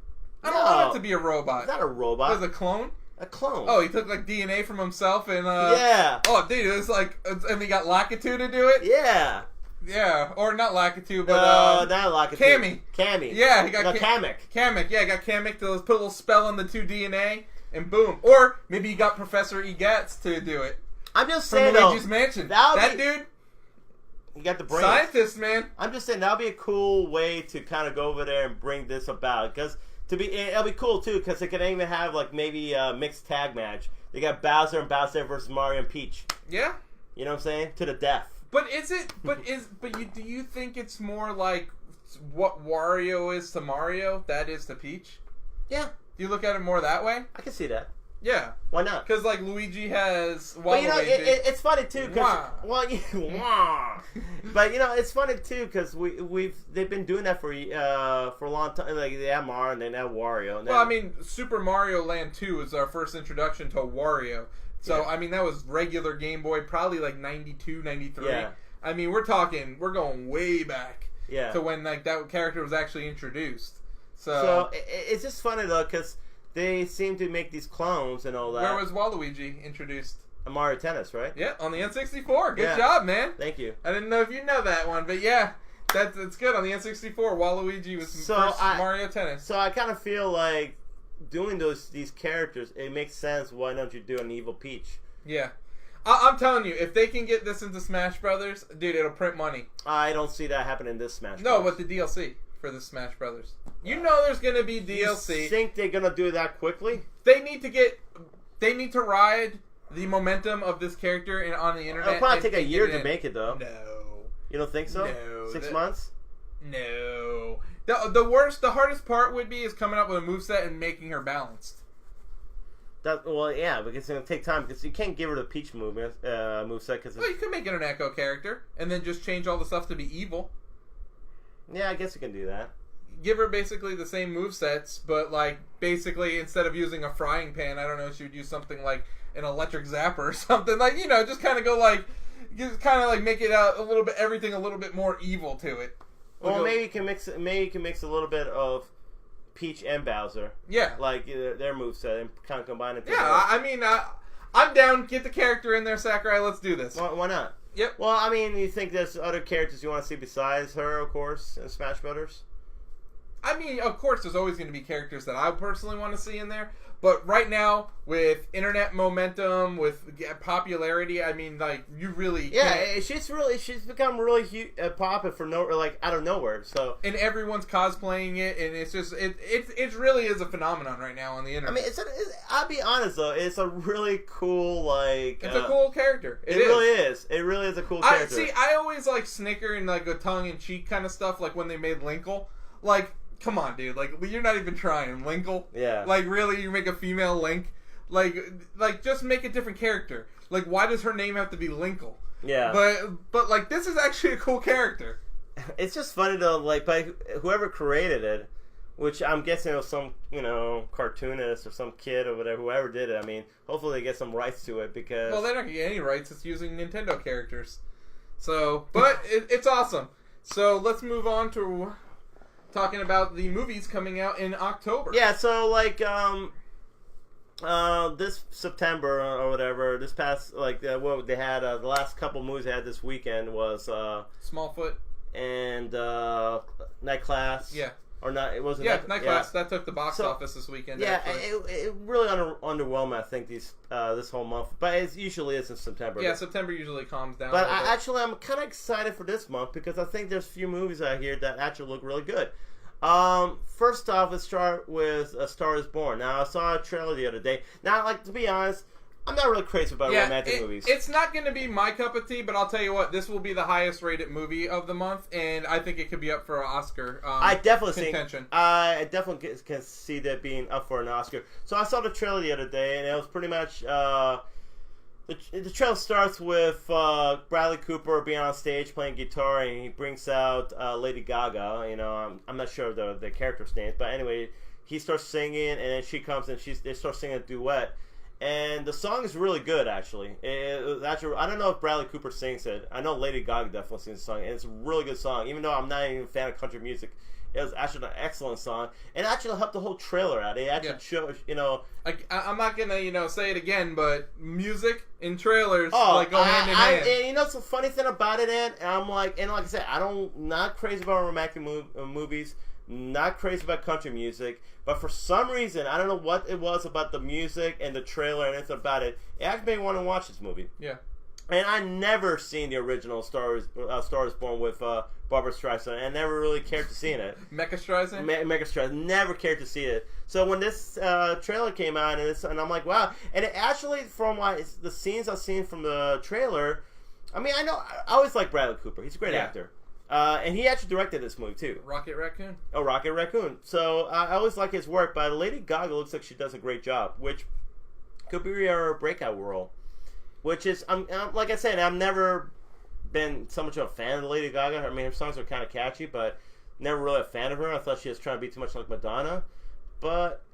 I don't want it to be a robot. It's not a robot. It's a clone. A clone. Oh, he took like DNA from himself and yeah. Oh, dude, it's like, and he got Lakitu to do it. Yeah. Yeah, or not Lakitu, but not Lakitu. Cammy. Yeah, he got Kamek. Kamek. Yeah, he got Kamek to put a little spell on the two DNA, and boom. Or maybe he got Professor Egatz to do it. I'm just from saying, Luigi's Mansion. That dude. You got the brain. Scientist, man. I'm just saying that'll be a cool way to kind of go over there and bring this about, because it'll be cool too, because they could even have like maybe a mixed tag match. They got Bowser and Bowser versus Mario and Peach. Yeah. You know what I'm saying? To the death. Do you think it's more like what Wario is to Mario, that is to Peach? Yeah. Do you look at it more that way? I can see that. Yeah. Why not? Because, like, Luigi has... But, you know, it's funny, too, because... Wah. Well, but, you know, it's funny, too, because they've been doing that for a long time. Like, they have Mario, and then they have Wario. And then... Well, I mean, Super Mario Land 2 is our first introduction to Wario. So, yeah. I mean, that was regular Game Boy, probably, like, 92, 93. Yeah. I mean, we're going way back to when, like, that character was actually introduced. So it's just funny, though, because... They seem to make these clones and all that. Where was Waluigi introduced? Mario Tennis, right? Yeah, on the N64. Good job, man. Thank you. I didn't know if you know that one, but yeah, that's good. On the N64, Waluigi was first Mario Tennis. So I kind of feel like doing these characters, it makes sense. Why don't you do an evil Peach? Yeah. I'm telling you, if they can get this into Smash Brothers, dude, it'll print money. I don't see that happening in this Smash No, Brothers. But the DLC for the Smash Brothers. You know there's going to be DLC. You think they're going to do that quickly? They need to ride the momentum of this character on the internet. It'll probably take a year to make it, though. No. You don't think so? No. 6 months? No. The hardest part would be is coming up with a moveset and making her balanced. Well, yeah, because it's going to take time, because you can't give her the Peach moveset. Well, you can make it an Echo character, and then just change all the stuff to be evil. Yeah, I guess you can do that. Give her basically the same movesets, but like basically instead of using a frying pan, I don't know, she would use something like an electric zapper or something. Like, you know, just kind of go like, just kind of like make it a little bit, everything a little bit more evil to it. Well, maybe you can mix a little bit of Peach and Bowser. Yeah, like their moveset and kind of combine it together. Yeah, I mean, I'm down. Get the character in there, Sakurai. Let's do this. Why not? Yep. Well, I mean, you think there's other characters you want to see besides her, of course, in Smash Brothers? I mean, of course, there's always going to be characters that I personally want to see in there. But right now, with internet momentum, with popularity, I mean, like, you really can't. She's become really popular out of nowhere. So, and everyone's cosplaying it, and it's just it really is a phenomenon right now on the internet. I mean, I'll be honest though, it's a really cool it's a cool character. It really is. It really is a cool character. I always like snicker and like a tongue in cheek kind of stuff, like when they made Linkle, like. Come on, dude. Like, you're not even trying. Linkle? Yeah. Like, really? You make a female Link? Like, just make a different character. Like, why does her name have to be Linkle? Yeah. But like, this is actually a cool character. It's just funny, though, like, by whoever created it, which I'm guessing it was some, cartoonist or some kid or whatever, whoever did it. I mean, hopefully they get some rights to it, because... Well, they're not going to get any rights. It's using Nintendo characters. So, but it's awesome. So, let's move on to... talking about the movies coming out in October. Yeah, so like this September or whatever, this past what they had the last couple movies they had this weekend was Smallfoot and Night Class. Yeah. Or not? It wasn't. Yeah, Night Class. That took the box office this weekend. Yeah, it really underwhelmed. I think this whole month, but it usually is in September. Yeah, September usually calms down. But I'm kind of excited for this month because I think there's a few movies out here that actually look really good. First off, let's start with A Star Is Born. Now, I saw a trailer the other day. Now, like, to be honest, I'm not really crazy about romantic movies. It's not going to be my cup of tea, but I'll tell you what, this will be the highest rated movie of the month, and I think it could be up for an Oscar contention. I definitely can see that being up for an Oscar. So I saw the trailer the other day, and it was pretty much... The trailer starts with Bradley Cooper being on stage playing guitar, and he brings out Lady Gaga. I'm not sure of the character's name, but anyway, he starts singing, and then she comes and they start singing a duet. And the song is really good, actually. I don't know if Bradley Cooper sings it. I know Lady Gaga definitely sings the song, and it's a really good song. Even though I'm not even a fan of country music, it was actually an excellent song, and it actually helped the whole trailer out. It actually shows, I'm not gonna, say it again, but music and trailers go hand in hand. And it's a funny thing about it, and like I said, not crazy about romantic movies. Not crazy about country music, but for some reason, I don't know what it was about the music and the trailer and everything about it. It actually made me want to watch this movie. Yeah. And I never seen the original Star Is Born with Barbara Streisand, and never really cared to see it. Mecha Streisand? Mecha Streisand. Never cared to see it. So when this trailer came out, and I'm like, wow. And it actually, from the scenes I've seen from the trailer, I mean, I always like Bradley Cooper. He's a great actor. And he actually directed this movie too. Rocket Raccoon. Oh, Rocket Raccoon. So I always like his work, but Lady Gaga looks like she does a great job, which could be her breakout role. Which is, like I said, I've never been so much of a fan of Lady Gaga. I mean, her songs are kind of catchy, but never really a fan of her. I thought she was trying to be too much like Madonna. But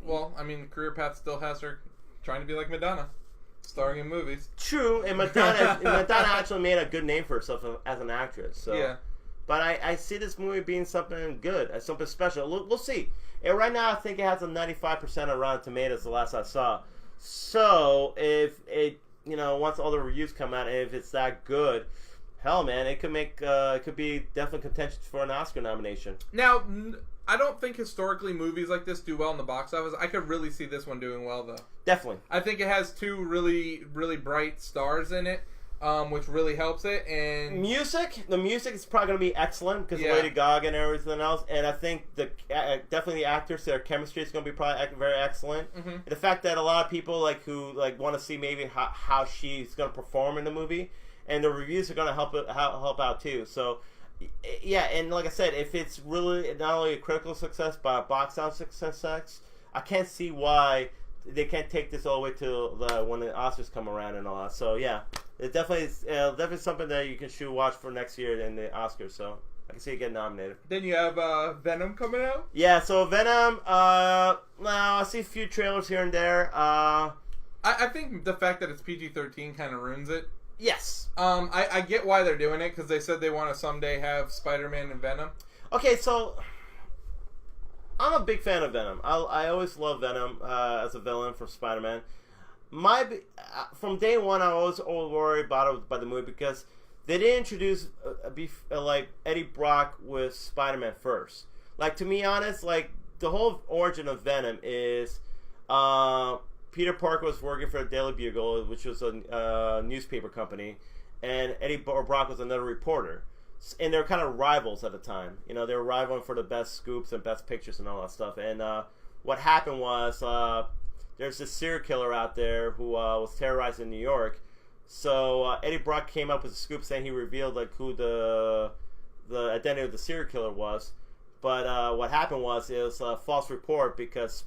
well, I mean, the career path still has her trying to be like Madonna, starring in movies. True, and Madonna actually made a good name for herself as an actress. So. Yeah. But I see this movie being something good, something special. We'll see. And right now, I think it has a 95% on Rotten Tomatoes, the last I saw. So, if it, once all the reviews come out, and if it's that good, hell, man, it could be definitely contention for an Oscar nomination. Now, I don't think historically movies like this do well in the box office. I could really see this one doing well, though. Definitely. I think it has two really, really bright stars in it. Which really helps it, and the music is probably going to be excellent because of Lady Gaga and everything else, and I think definitely the actors, their chemistry is going to be probably very excellent. Mm-hmm. The fact that a lot of people who want to see maybe how she's going to perform in the movie, and the reviews are going to help out too. So yeah, and like I said, if it's really not only a critical success but a box office success, I can't see why they can't take this all the way to when the Oscars come around and all that. So yeah, it definitely is definitely something that you should watch for next year in the Oscars. So I can see it get nominated. Then you have Venom coming out. Yeah, so Venom. Now I see a few trailers here and there. I think the fact that it's PG-13 kind of ruins it. Yes. I get why they're doing it because they said they want to someday have Spider-Man and Venom. Okay, so I'm a big fan of Venom. I always love Venom as a villain for Spider-Man. From day one, I was always worried by the movie because they didn't introduce Eddie Brock with Spider-Man first. To be honest, the whole origin of Venom is Peter Parker was working for the Daily Bugle, which was a newspaper company, and Eddie Brock was another reporter. And they were kind of rivals at the time. They were rivaling for the best scoops and best pictures and all that stuff. And what happened was there's this serial killer out there who was terrorizing New York. So Eddie Brock came up with a scoop saying he revealed who the identity of the serial killer was. But what happened was it was a false report because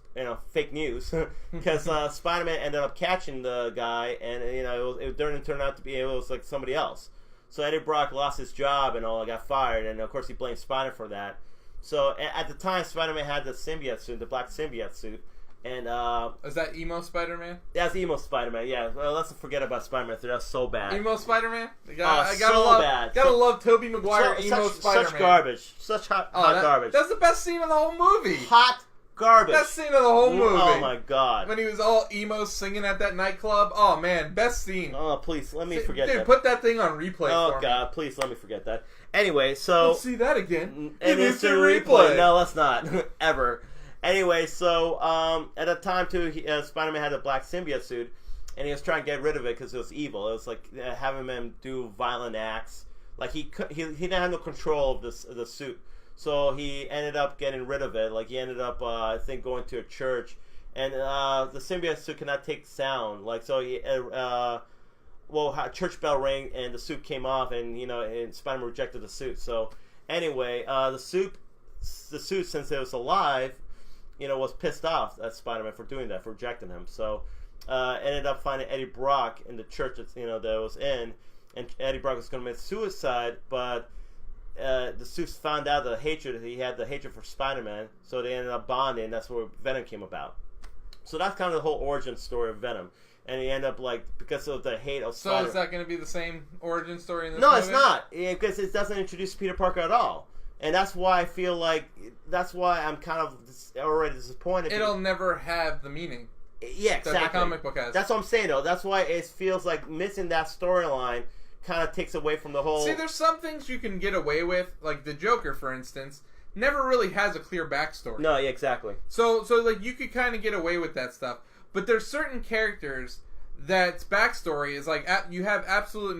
fake news because Spider-Man ended up catching the guy, and it turned out to be somebody else. So Eddie Brock lost his job and all, got fired, and of course he blamed Spider for that. So at the time, Spider-Man had the symbiote suit, the black symbiote suit, and is that emo Spider-Man? That's emo Spider-Man. Yeah, well, let's forget about Spider-Man. That's so bad. Emo Spider-Man? Bad. Gotta love Tobey Maguire. Emo Spider-Man. Such garbage. Such hot garbage. That's the best scene of the whole movie. Hot garbage. Best scene of the whole movie. Oh my god. When he was all emo singing at that nightclub. Oh man, best scene. Oh please, let me forget that. Dude, put that thing on replay for me. Oh god, please let me forget that. Anyway, so let's see that again. And it's a replay. No, let's not. Ever. Anyway, so at the time too, Spider-Man had a black symbiote suit, and he was trying to get rid of it because it was evil. It was having him do violent acts. He didn't have no control of the suit. So he ended up getting rid of it. He ended up, I think, going to a church, and the symbiote suit cannot take sound. So he, a church bell rang, and the suit came off, and and Spider-Man rejected the suit. So anyway, the suit, since it was alive, was pissed off at Spider-Man for doing that, for rejecting him. So ended up finding Eddie Brock in the church that that was in, and Eddie Brock was going to commit suicide, but the suits found out he had the hatred for Spider-Man, so they ended up bonding. That's where Venom came about. So that's kind of the whole origin story of Venom. And he ended up because of the hate of Spider-Man. So is that going to be the same origin story in this movie? No, movie? it's not. Because it doesn't introduce Peter Parker at all. And that's why I feel that's why I'm kind of already disappointed. It'll never have the meaning. Yeah, exactly. That the comic book has. That's what I'm saying, though. That's why it feels like missing that storyline kind of takes away from the whole... See, there's some things you can get away with, like the Joker, for instance, never really has a clear backstory. No, yeah, exactly. So you could kind of get away with that stuff. But there's certain characters that's backstory is you have absolute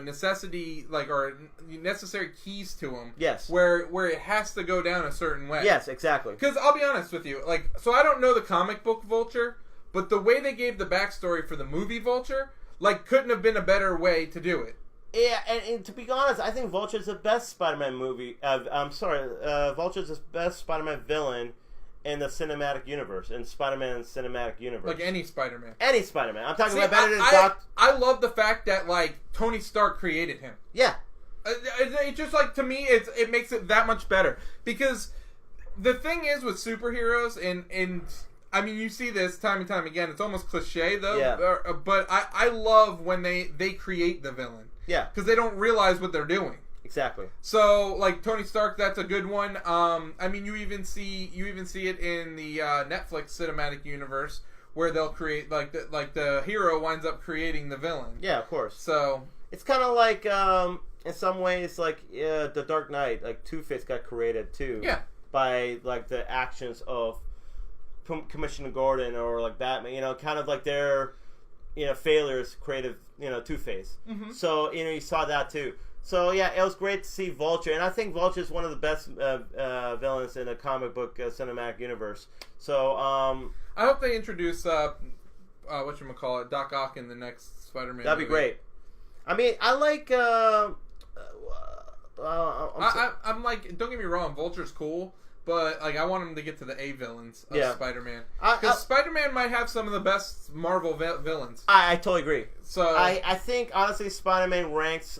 necessity, or necessary keys to them. Yes. Where it has to go down a certain way. Yes, exactly. Because I'll be honest with you, so I don't know the comic book Vulture, but the way they gave the backstory for the movie Vulture, couldn't have been a better way to do it. Yeah, and to be honest, I think Vulture's the best Spider-Man movie. Vulture's the best Spider-Man villain in the cinematic universe, in Spider-Man's cinematic universe. Like any Spider-Man. Any Spider-Man. I'm talking about better than Doc. I love the fact that, like, Tony Stark created him. Yeah. It just, like, to me, it makes it that much better. Because the thing is with superheroes, and I mean, you see this time and time again, it's almost cliche, though. Yeah. But I love when they create the villain. Yeah. Because they don't realize what they're doing. Exactly. So, like, Tony Stark, that's a good one. I mean, you even see it in the Netflix cinematic universe where they'll create the hero winds up creating the villain. Yeah, of course. So it's kind of like in some ways like the Dark Knight, like Two-Face got created too. Yeah. By like the actions of Commissioner Gordon or like Batman, kind of like their failures created Two-Face. Mm-hmm. So you saw that too. So, yeah, it was great to see Vulture. And I think Vulture is one of the best villains in the comic book cinematic universe. So, I hope they introduce, whatchamacallit, Doc Ock in the next Spider-Man that'd be great. I mean, I like... I'm like, don't get me wrong, Vulture's cool. But, like, I want him to get to the A villains of Spider-Man. Because Spider-Man might have some of the best Marvel villains. I totally agree. So I think, honestly, Spider-Man ranks,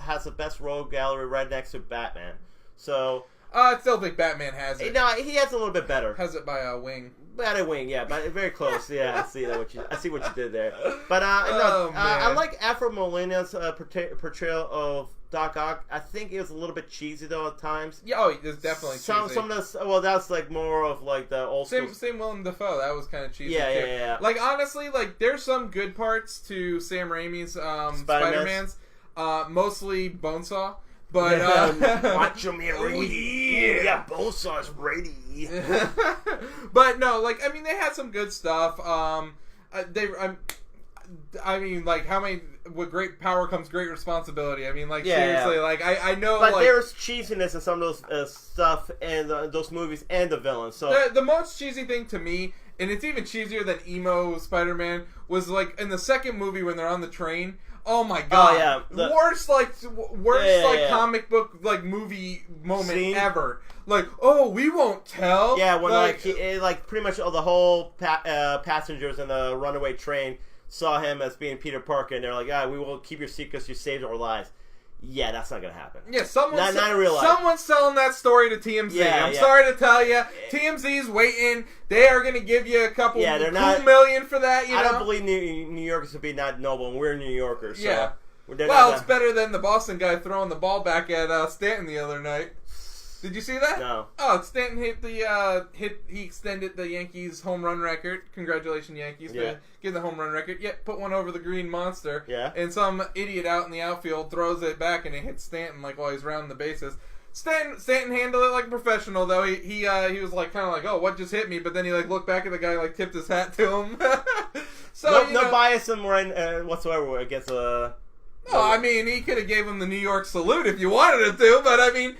has the best rogue gallery right next to Batman. So... I still think Batman has it. No, he has a little bit better. Has it by a wing. By a wing, yeah. But very close. Yeah, I see what you did there. But, I like Alfred Molina's portrayal of Doc Ock. I think it was a little bit cheesy though at times. Yeah, it's definitely cheesy. Some of the that's like more of like the old school. Same Willem Dafoe. That was kind of cheesy. Yeah, too. Yeah. Like honestly, like there's some good parts to Sam Raimi's Spider-Man's. Mostly Bonesaw. But watch him here, ready. Yeah, Bonesaw's ready. But no, like I mean, they had some good stuff. I mean, like, how many... With great power comes great responsibility. I mean, like, seriously, like, I know, but like... there's cheesiness in some of those stuff and those movies and the villains, so... The most cheesy thing to me, and it's even cheesier than emo Spider-Man, was, like, in the second movie when they're on the train... Oh my god! Oh, yeah. Worst comic book like movie moment scene? Ever. Like, oh, we won't tell. Yeah, when pretty much all the whole passengers in the runaway train saw him as being Peter Parker, and they're like, we will keep your secrets. You saved our lives. Yeah, that's not gonna happen. Yeah, someone's selling that story to TMZ. Yeah, I'm sorry to tell you, TMZ's waiting. They are gonna give you a couple million for that. I don't believe New Yorkers would be not noble, and we're New Yorkers. So yeah. Well, it's better than the Boston guy throwing the ball back at Stanton the other night. Did you see that? No. Oh, Stanton he extended the Yankees home run record. Congratulations, Yankees, for getting the home run record. Yeah, put one over the Green Monster. Yeah. And some idiot out in the outfield throws it back and it hits Stanton like while he's rounding the bases. Stanton handled it like a professional though. He was like kind of like, oh, what just hit me? But then he like looked back at the guy, like tipped his hat to him. So no bias whatsoever against No, I mean he could have gave him the New York salute if you wanted him to, but I mean.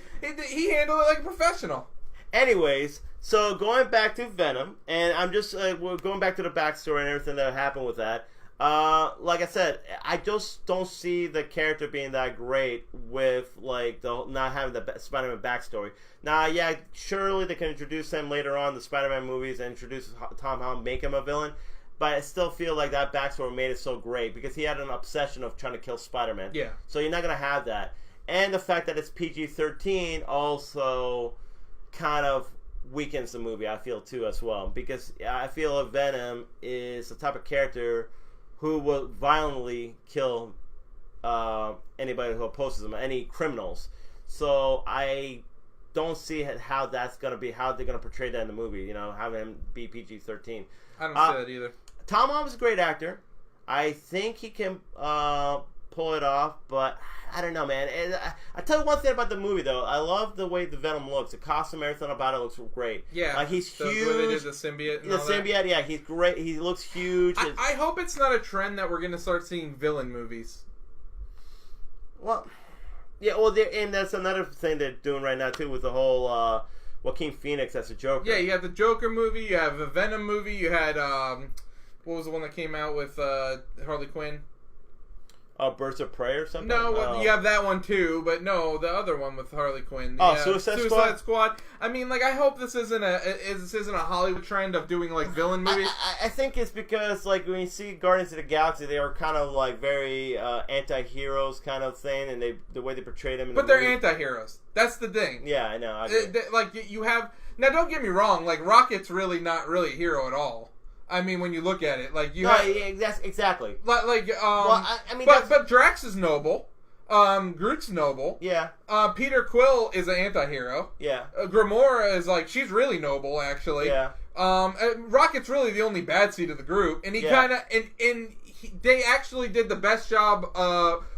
He handled it like a professional. Anyways, so going back to Venom, and I'm just we're going back to the backstory and everything that happened with that. Like I said, I just don't see the character being that great with like not having the Spider-Man backstory. Now, yeah, surely they can introduce him later on in the Spider-Man movies and introduce Tom Holland, make him a villain. But I still feel like that backstory made it so great because he had an obsession of trying to kill Spider-Man. Yeah. So you're not gonna have that. And the fact that it's PG-13 also kind of weakens the movie, I feel, too, as well. Because I feel Venom is the type of character who will violently kill anybody who opposes him, any criminals. So I don't see how that's going to be, how they're going to portray that in the movie, having him be PG-13. I don't see that either. Tom Holland's a great actor. I think he can pull it off, but... I don't know, man. I tell you one thing about the movie, though. I love the way the Venom looks. The costume, everything about it looks great. Yeah. He's huge. When they did the symbiote and the symbiote, yeah, he's great. He looks huge. I hope it's not a trend that we're going to start seeing villain movies. Well, yeah, and that's another thing they're doing right now, too, with the whole Joaquin Phoenix as a Joker. Yeah, you have the Joker movie, you have a Venom movie, you had, what was the one that came out with Harley Quinn? Birds of Prey or something? No, well, you have that one too, but no, the other one with Harley Quinn. Suicide Squad. I mean, like, I hope this isn't a Hollywood trend of doing like villain movies. I think it's because like when you see Guardians of the Galaxy, they are kind of like very anti-heroes kind of thing, and the way they portray them. But they're anti-heroes. That's the thing. Yeah, I know. Like you have now. Don't get me wrong. Like Rocket's really not really a hero at all. I mean, when you look at it, like that's exactly. But Drax is noble. Groot's noble. Yeah. Peter Quill is an anti-hero. Yeah. Gamora is like, she's really noble, actually. Yeah. Rocket's really the only bad seed of the group, and he kind of they actually did the best job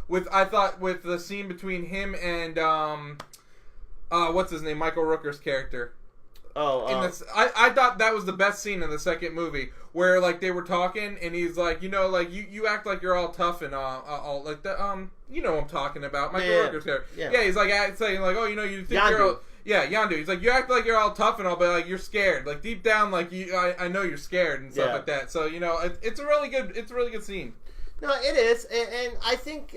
with the scene between him and what's his name, Michael Rooker's character. I thought that was the best scene in the second movie, where like they were talking and he's like, like you act like you're all tough and all like the you know what I'm talking about, Michael Rooker's character. Yeah, he's like saying like, oh, you think Yondu. you're all, Yondu. He's like, you act like you're all tough and all, but like you're scared. Like deep down, like I know you're scared and stuff like that. So it's a really good scene. No, it is, and I think.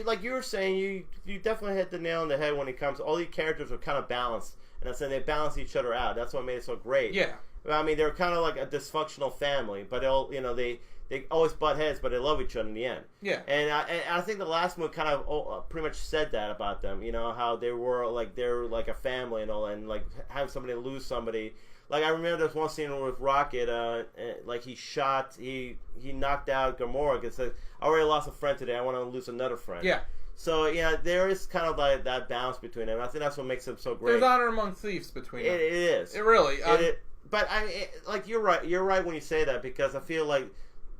Like you were saying, you definitely hit the nail on the head when it comes to all these characters are kind of balanced, and I said they balance each other out. That's what made it so great. Yeah. I mean, they're kind of like a dysfunctional family, but they always butt heads, but they love each other in the end. Yeah. And I think the last movie kind of pretty much said that about them. How they're like a family and all, and like having somebody lose somebody. Like I remember there's one scene with Rocket, like he knocked out Gamora because said, I already lost a friend today. I want to lose another friend. Yeah. So there is kind of like that balance between them. I think that's what makes them so great. There's honor among thieves between them. It is. It really. But like you're right. You're right when you say that, because I feel like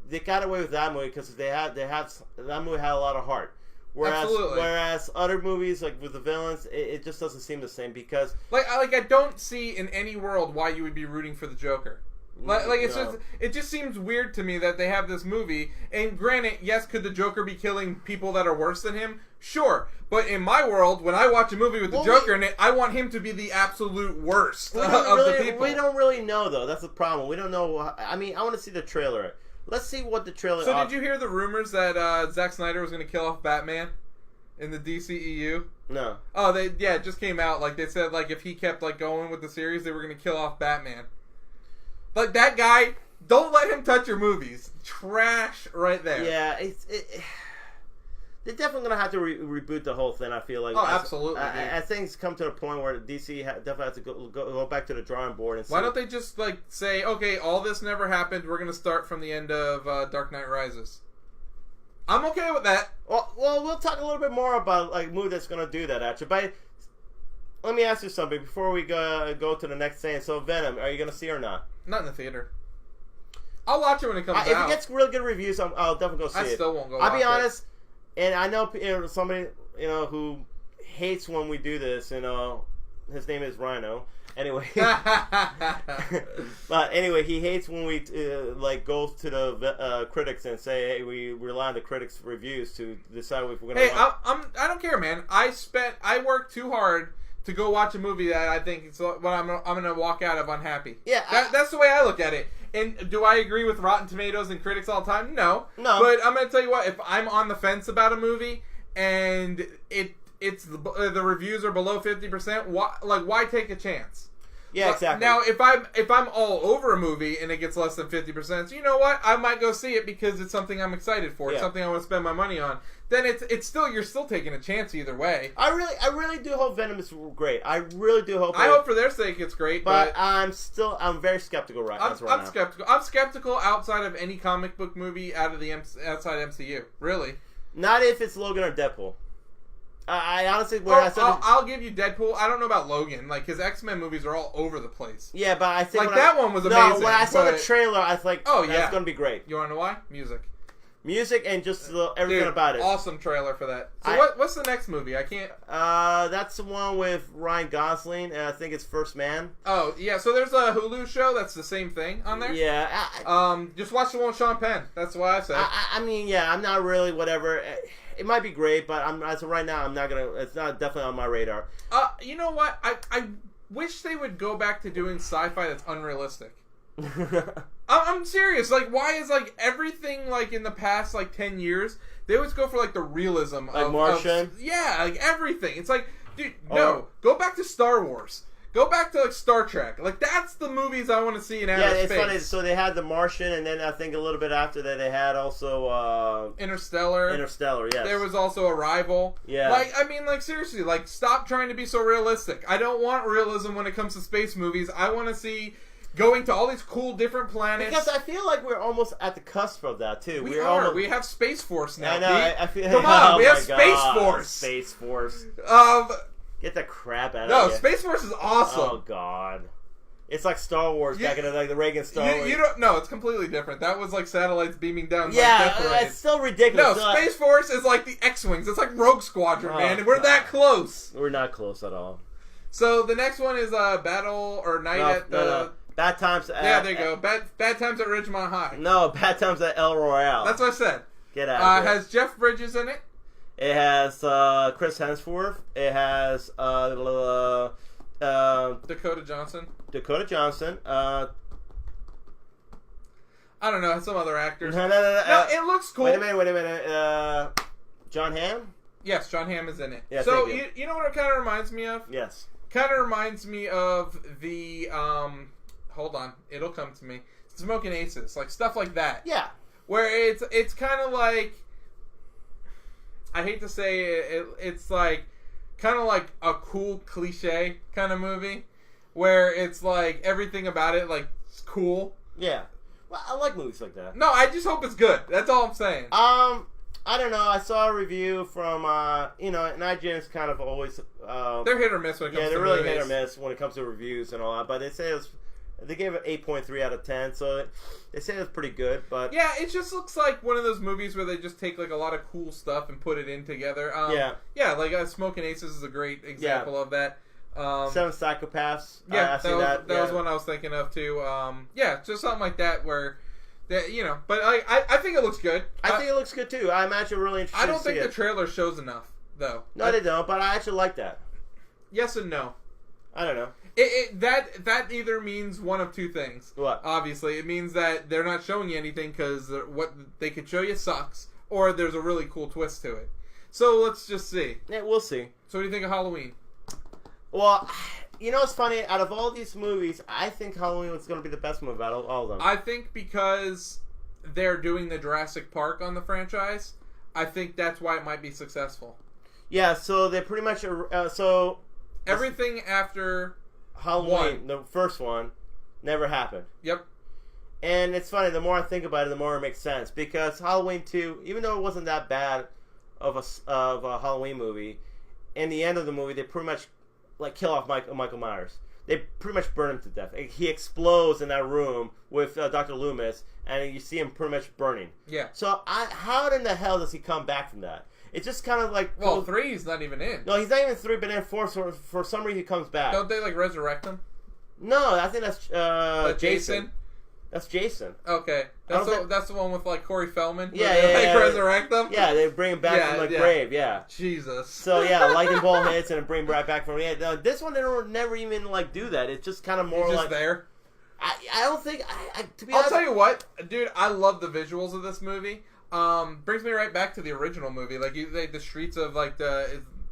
they got away with that movie because that movie had a lot of heart. Whereas other movies, like with the villains, it just doesn't seem the same, because I don't see in any world why you would be rooting for the Joker. It just seems weird to me that they have this movie. And granted, yes, could the Joker be killing people that are worse than him? Sure, but in my world, when I watch a movie with the Joker in it, I want him to be the absolute worst of the people. We don't really know, though. That's the problem. We don't know. I mean, I want to see the trailer. Let's see what the trailer. So did you hear the rumors that Zack Snyder was going to kill off Batman in the DCEU? No. Oh, it just came out. Like they said, like if he kept like going with the series, they were going to kill off Batman. Like that guy, don't let him touch your movies. Trash right there. Yeah, they're definitely going to have to reboot the whole thing, I feel like. Oh, absolutely. As things come to a point where DC definitely has to go back to the drawing board. And why don't they just like say, okay, all this never happened. We're going to start from the end of Dark Knight Rises. I'm okay with that. Well, we'll talk a little bit more about like a movie that's going to do that, actually. But let me ask you something before we go to the next thing. So, Venom, are you going to see it or not? Not in the theater. I'll watch it when it comes out. If it gets really good reviews, I'll definitely go see it. I still won't go I'll be honest, and I know somebody who hates when we do this. His name is Rhino. Anyway, but anyway, he hates when we go to the critics and say, "Hey, we rely on the critics' reviews to decide if we're going to." Hey, I don't care, man. I worked too hard to go watch a movie that I think I'm going to walk out of unhappy. Yeah, that's the way I look at it. And do I agree with Rotten Tomatoes and critics all the time? No. But I'm going to tell you what, if I'm on the fence about a movie and it's the reviews are below 50%, why take a chance? Yeah, exactly. Now, if I'm all over a movie and it gets less than 50%, so you know what? I might go see it because it's something I'm excited for. It's something I want to spend my money on. Then you're still taking a chance either way. I really do hope Venom is great. I really do hope. I hope for their sake it's great, but I'm very skeptical right now. I'm skeptical. I'm skeptical outside of any comic book movie outside MCU. Really. Not if it's Logan or Deadpool. I honestly, I'll give you Deadpool. I don't know about Logan. Like his X-Men movies are all over the place. Yeah, but I think that one was amazing. No, when I saw the trailer, I was like, "Oh yeah, that's gonna be great." You want to know why? Music and just everything about it. Awesome trailer for that. So what's the next movie? I can't. That's the one with Ryan Gosling, and I think it's First Man. Oh yeah, so there's a Hulu show that's the same thing on there. Yeah. Just watch the one with Sean Penn. That's what I said. I mean, yeah, I'm not really whatever. It might be great, but as of right now, I'm not gonna. It's not definitely on my radar. You know what? I wish they would go back to doing sci-fi that's unrealistic. I'm serious. Like, why is like everything like in the past like 10 years? They always go for like the realism like Martian. Yeah, like everything. It's like, dude, no, go back to Star Wars. Go back to like Star Trek. Like that's the movies I want to see in outer space. Yeah, it's funny. So they had The Martian, and then I think a little bit after that they had also Interstellar. Interstellar, yes. There was also Arrival. Yeah. Like, I mean, like seriously, like stop trying to be so realistic. I don't want realism when it comes to space movies. I want to see going to all these cool different planets. Because I feel like we're almost at the cusp of that too. We are. We have Space Force now. I know. I feel. Come on, we have Space Force. Space Force. Get the crap out of here. No, you. Space Force is awesome. Oh God. It's like Star Wars back in the Reagan Star Wars. You don't. No, it's completely different. That was like satellites beaming down. Yeah, like it's still ridiculous. No, Space Force is like the X-wings. It's like Rogue Squadron, man. We're that close. We're not close at all. So the next one is Battle or Night at the. No. Bad Times at... Yeah, there you go. Bad Times at Ridgemont High. No, Bad Times at El Royale. That's what I said. Get out of here. Has Jeff Bridges in it? It has Chris Hemsworth. It has Dakota Johnson. I don't know. Some other actors. No, it looks cool. Wait a minute. John Hamm? Yes, John Hamm is in it. Yeah, so, you know what it kind of reminds me of? Yes. Kind of reminds me of the, hold on, it'll come to me. Smoking Aces, like stuff like that. Yeah. Where it's kind of like, I hate to say it, it's like, kind of like a cool cliche kind of movie. Where it's like, everything about it, like, it's cool. Yeah. Well, I like movies like that. No, I just hope it's good. That's all I'm saying. I don't know. I saw a review from, and IGN's kind of always... they're hit or miss when it comes to movies. Yeah, they're really hit or miss when it comes to reviews and all that. But they gave it 8.3 out of 10, so they say it's pretty good. But yeah, it just looks like one of those movies where they just take like a lot of cool stuff and put it in together. Yeah, like Smoking Aces is a great example of that. Seven Psychopaths. Yeah, that was one I was thinking of too. Yeah, just something like that where... but I think it looks good. I think it looks good too. I'm actually really interested. I don't think the trailer shows enough, though. No, they don't. But I actually like that. Yes and no. I don't know. That either means one of two things. What? Obviously, it means that they're not showing you anything because what they could show you sucks, or there's a really cool twist to it. So let's just see. Yeah, we'll see. So what do you think of Halloween? Well, you know what's funny? Out of all these movies, I think Halloween was going to be the best movie out of all of them. I think because they're doing the Jurassic Park on the franchise, I think that's why it might be successful. Yeah, so they pretty much... everything after Halloween, the first one, never happened. Yep. And it's funny, the more I think about it, the more it makes sense. Because Halloween 2, even though it wasn't that bad of a Halloween movie, in the end of the movie, they pretty much kill off Michael Myers. They pretty much burn him to death. He explodes in that room with Dr. Loomis, and you see him pretty much burning. Yeah. So how in the hell does he come back from that? It's just kind of like... Well, 3 he's not even in. No, he's not even 3, but in 4, for some reason he comes back. Don't they resurrect him? No, I think that's Jason. That's Jason. Okay. That's the one with Corey Feldman? Yeah. Resurrect them? Yeah, they bring him back from the grave, yeah. Jesus. So, yeah, lightning bolt hits and bring him right back from... Yeah, no, this one, they don't never even, do that. It's just kind of more He's just there? I don't think... to be I'll honest... tell you what, dude, I love the visuals of this movie. Brings me right back to the original movie. The streets of,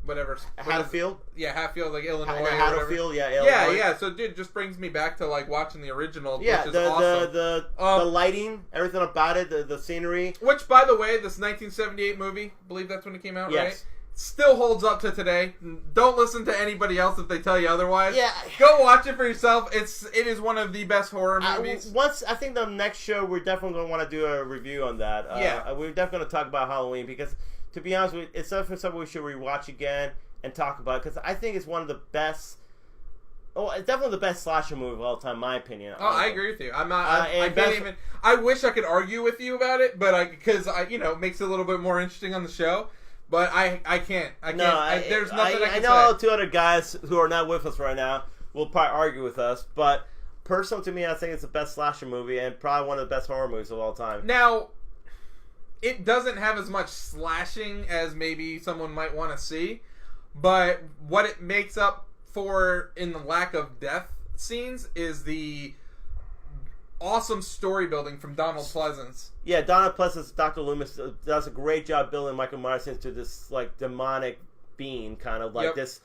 whatever. Hatfield? Yeah, Hatfield, Illinois. Hatfield, yeah, Illinois. Yeah. So, dude, it just brings me back to watching the original, yeah, which is awesome. The lighting, everything about it, the scenery. Which, by the way, this 1978 movie, I believe that's when it came out, yes. Right? Still holds up to today. Don't listen to anybody else if they tell you otherwise. Yeah. Go watch it for yourself. It is one of the best horror movies. I think the next show we're definitely going to want to do a review on that. Yeah. We're definitely going to talk about Halloween because, to be honest with you, it's definitely something we should rewatch again and talk about because I think it's one of the best. Oh, it's definitely the best slasher movie of all time, in my opinion. Oh, I agree with you. I'm not. I can't even. I wish I could argue with you about it, but because it makes it a little bit more interesting on the show. But I can't. I can't. There's nothing I can say. I know 2 other guys who are not with us right now will probably argue with us, but personally to me, I think it's the best slasher movie and probably one of the best horror movies of all time. Now, it doesn't have as much slashing as maybe someone might want to see, but what it makes up for in the lack of death scenes is the awesome story building from Donald Pleasance. Yeah, Donald Pleasance, Dr. Loomis does a great job building Michael Myers into this like demonic being, kind of like this,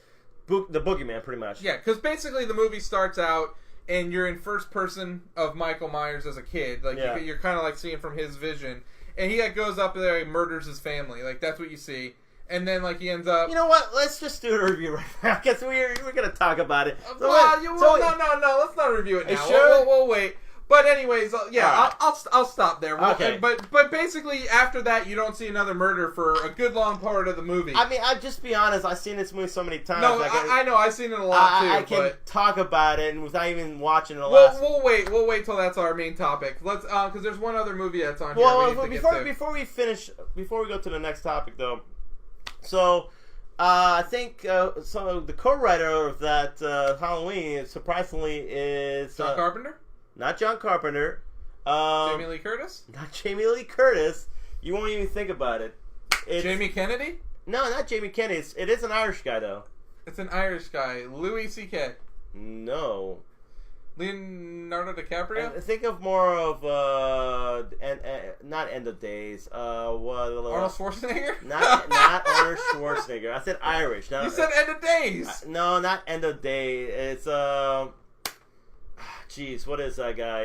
the boogeyman, pretty much. Yeah, because basically the movie starts out and you're in first person of Michael Myers as a kid. Like you're kind of like seeing from his vision, and he like goes up there and murders his family. Like that's what you see. And then, like, he ends up... You know what? Let's just do a review right now. I guess we're going to talk about it. No. Let's not review it now. We'll wait. But anyways, yeah, I'll stop there. Okay. But basically, after that, you don't see another murder for a good long part of the movie. I mean, I'll just be honest. I've seen this movie so many times. No, I know. I've seen it a lot, too. I can talk about it without even watching it a lot. We'll wait till that's our main topic. Let's, because there's one other movie that's on here. Before we go to the next topic, though. So, I think the co-writer of that Halloween, surprisingly, is... John Carpenter? Not John Carpenter. Jamie Lee Curtis? Not Jamie Lee Curtis. You won't even think about it. It's, Jamie Kennedy? No, not Jamie Kennedy. It is an Irish guy, though. It's an Irish guy. Louis C.K. No. Leonardo DiCaprio? And think of more of not End of Days. Arnold Schwarzenegger? Not Arnold Schwarzenegger. I said Irish. You said End of Days. No, not End of Days. It's jeez, what is that guy?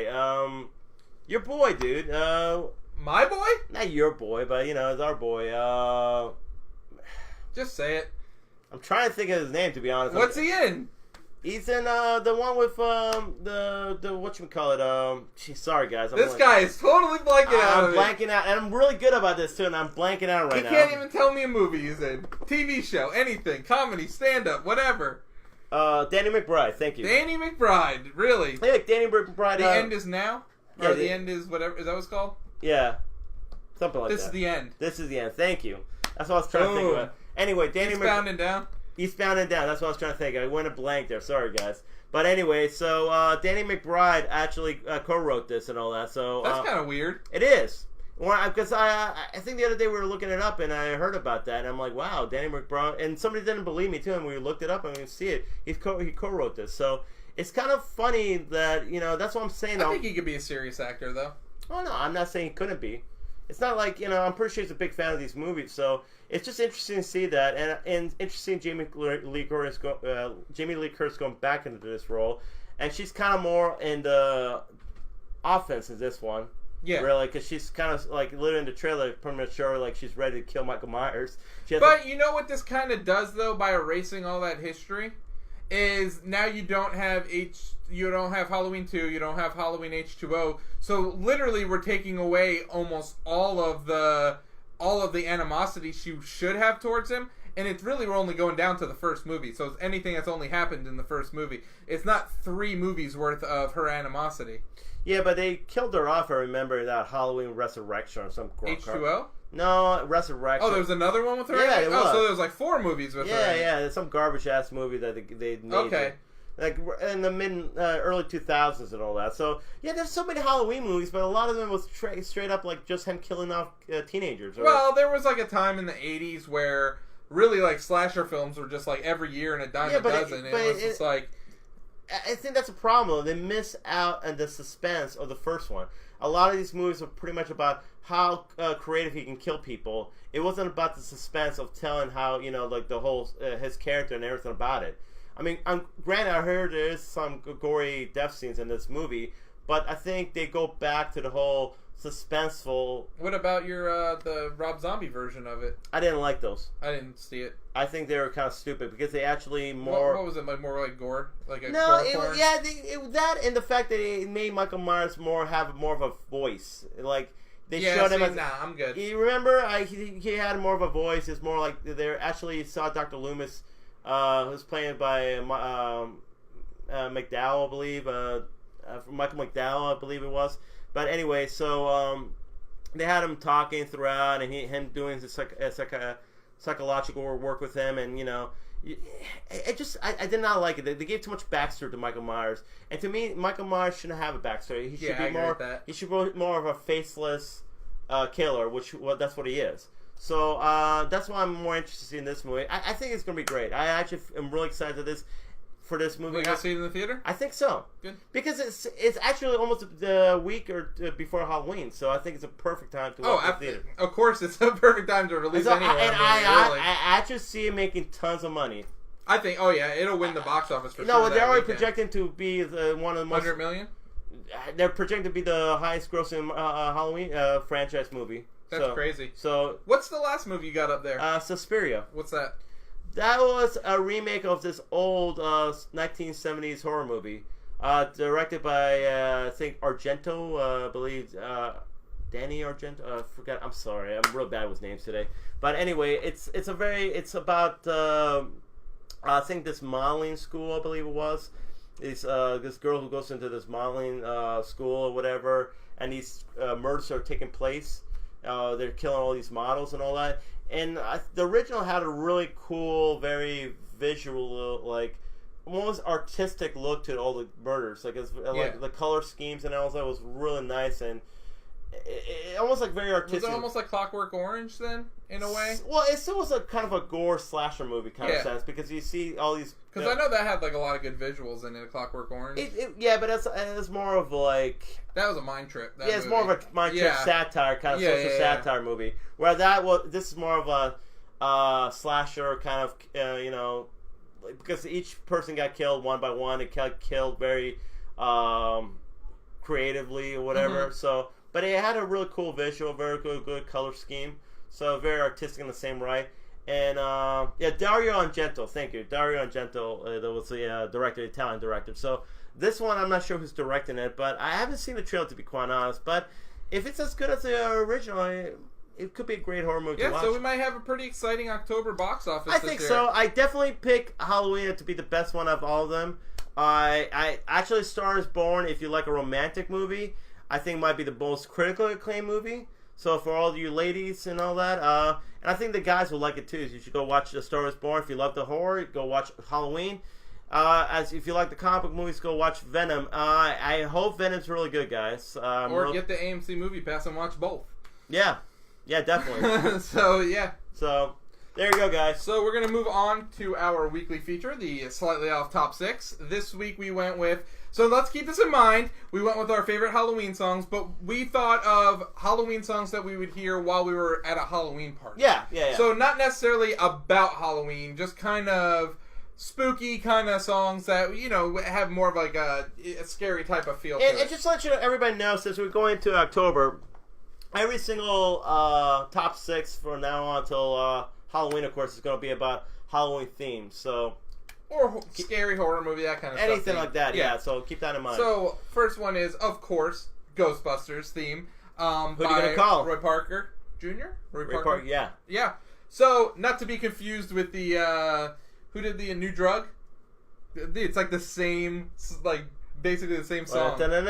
Your boy, dude. My boy? Not your boy, but it's our boy. Just say it. I'm trying to think of his name, to be honest. What's he in? He's in the one with the whatchamacallit. Sorry guys. This guy is totally blanking out. I'm blanking out, and I'm really good about this too. And I'm blanking out right now. He can't even tell me a movie he's in. TV show, anything, comedy, stand up, whatever. Danny McBride. Thank you. Danny McBride. Really? Yeah, Danny McBride. The end is now. Or the end is whatever. Is that what it's called? Yeah, something like that. This is the end. This is the end. Thank you. That's what I was trying to think about. Anyway, Danny Eastbound and Down. Eastbound and Down. That's what I was trying to think. I went a blank there. Sorry, guys. But anyway, so Danny McBride actually co-wrote this and all that. So that's kind of weird. It is. Because I think the other day we were looking it up and I heard about that and I'm like, wow, Danny McBride. And somebody didn't believe me too, and we looked it up and we see it. He co-wrote this. So it's kind of funny that that's what I'm saying. I think he could be a serious actor though. Oh no, I'm not saying he couldn't be. It's not like I'm pretty sure he's a big fan of these movies, so it's just interesting to see that, and interesting Jamie Lee Curtis going back into this role, and she's kind of more in the offense in this one. Yeah, really, because she's kind of like literally in the trailer, pretty much sure like she's ready to kill Michael Myers. But you know what this kind of does though, by erasing all that history, is now you don't have Halloween 2, you don't have Halloween H2O. So literally we're taking away almost all of the animosity she should have towards him, and it's really we're only going down to the first movie. So it's anything that's only happened in the first movie. It's not 3 movies worth of her animosity. Yeah, but they killed her off, I remember, that Halloween Resurrection or some H2O? No, Resurrection. Oh, there was another one with her? Yeah, it was. So there was like 4 movies with her. Yeah, it's some garbage-ass movie that they made. Okay. Like in the early 2000s and all that. So, yeah, there's so many Halloween movies, but a lot of them was straight up like just him killing off teenagers. Well, there was like a time in the 80s where really like slasher films were just like every year and a dime a dozen. It was just like... I think that's a problem. They miss out on the suspense of the first one. A lot of these movies are pretty much about how creative he can kill people. It wasn't about the suspense of telling how, like the whole, his character and everything about it. I mean, granted, I heard there is some gory death scenes in this movie, but I think they go back to the whole suspenseful... What about your the Rob Zombie version of it? I didn't like those. I didn't see it. I think they were kind of stupid because they actually more... What was it, like more like gore? Like a no, gore that and the fact that it made Michael Myers have more of a voice. Like, they showed him as... Nah, I'm good. You remember? He had more of a voice. It's more like they actually saw Dr. Loomis, who's played by McDowell, I believe. Michael McDowell, I believe it was. But anyway, so they had him talking throughout, and him doing the psychological work with him, and I did not like it. They gave too much backstory to Michael Myers, and to me, Michael Myers shouldn't have a backstory. He should be more. He should be more of a faceless killer, that's what he is. So that's why I'm more interested in this movie. I think it's gonna be great. I actually am really excited for this. for this movie. We got to see it in the theater? I think so. Good. Because it's actually almost the week or before Halloween, so I think it's a perfect time to watch the theater. Of course, it's a perfect time to release any horror movie, really. I just see it making tons of money. I think, it'll win the box office for sure. No, they're already projecting to be one of the most... 100 million? They're projecting to be the highest grossing Halloween franchise movie. That's crazy. So, what's the last movie you got up there? Suspiria. What's that? That was a remake of this old 1970s horror movie, directed by I think Argento, I believe Danny Argento. Forgot. I'm sorry, I'm real bad with names today. But anyway, it's about I think this modeling school, I believe it was. This girl who goes into this modeling school or whatever, and these murders are taking place. They're killing all these models and all that. And the original had a really cool, very visual, like almost artistic look to all the murders. Like the color schemes and all that was really nice, and it almost like very artistic. Was it almost like Clockwork Orange then, in a way? Well, it still was a kind of a gore slasher movie kind of sense, because you see all these. Because I know that had like a lot of good visuals in it, Clockwork Orange. But it's more of like... That was a mind trip. It's more of a mind trip satire, kind of social satire movie. Where this is more of a slasher kind of, because each person got killed one by one. It got killed very creatively or whatever. Mm-hmm. So, but it had a really cool visual, very good color scheme. So very artistic in the same right. And Dario Argento, thank you. Dario Argento, that was the director, Italian director. So this one, I'm not sure who's directing it, but I haven't seen the trailer, to be quite honest. But if it's as good as the original, it could be a great horror movie to watch. Yeah, so we might have a pretty exciting October box office this year. I think so. I definitely pick Halloween to be the best one of all of them. I actually, Star is Born, if you like a romantic movie, I think might be the most critically acclaimed movie. So for all you ladies and all that, and I think the guys will like it too. So you should go watch The Star is Born. If you love the horror, go watch Halloween. As if you like the comic book movies, go watch Venom. I hope Venom's really good, guys. Or get the AMC Movie Pass and watch both. Yeah, definitely. So there you go, guys. So we're gonna move on to our weekly feature, the Slightly Off Top 6. This week we went with. So let's keep this in mind. We went with our favorite Halloween songs, but we thought of Halloween songs that we would hear while we were at a Halloween party. Yeah. So not necessarily about Halloween, just kind of spooky kind of songs that, have more of like a scary type of feel to it. And just to let everybody know, since we're going into October, every single top 6 from now on until Halloween, of course, is going to be about Halloween themes. So... Or scary horror movie, that kind of stuff. Anything like that, yeah. So keep that in mind. So, first one is, of course, Ghostbusters theme. Who are you going to call? Roy Parker Jr.? Roy Parker, yeah. Yeah. So, not to be confused with the, who did the New Drug? It's like the same, basically the same song. Yeah, it's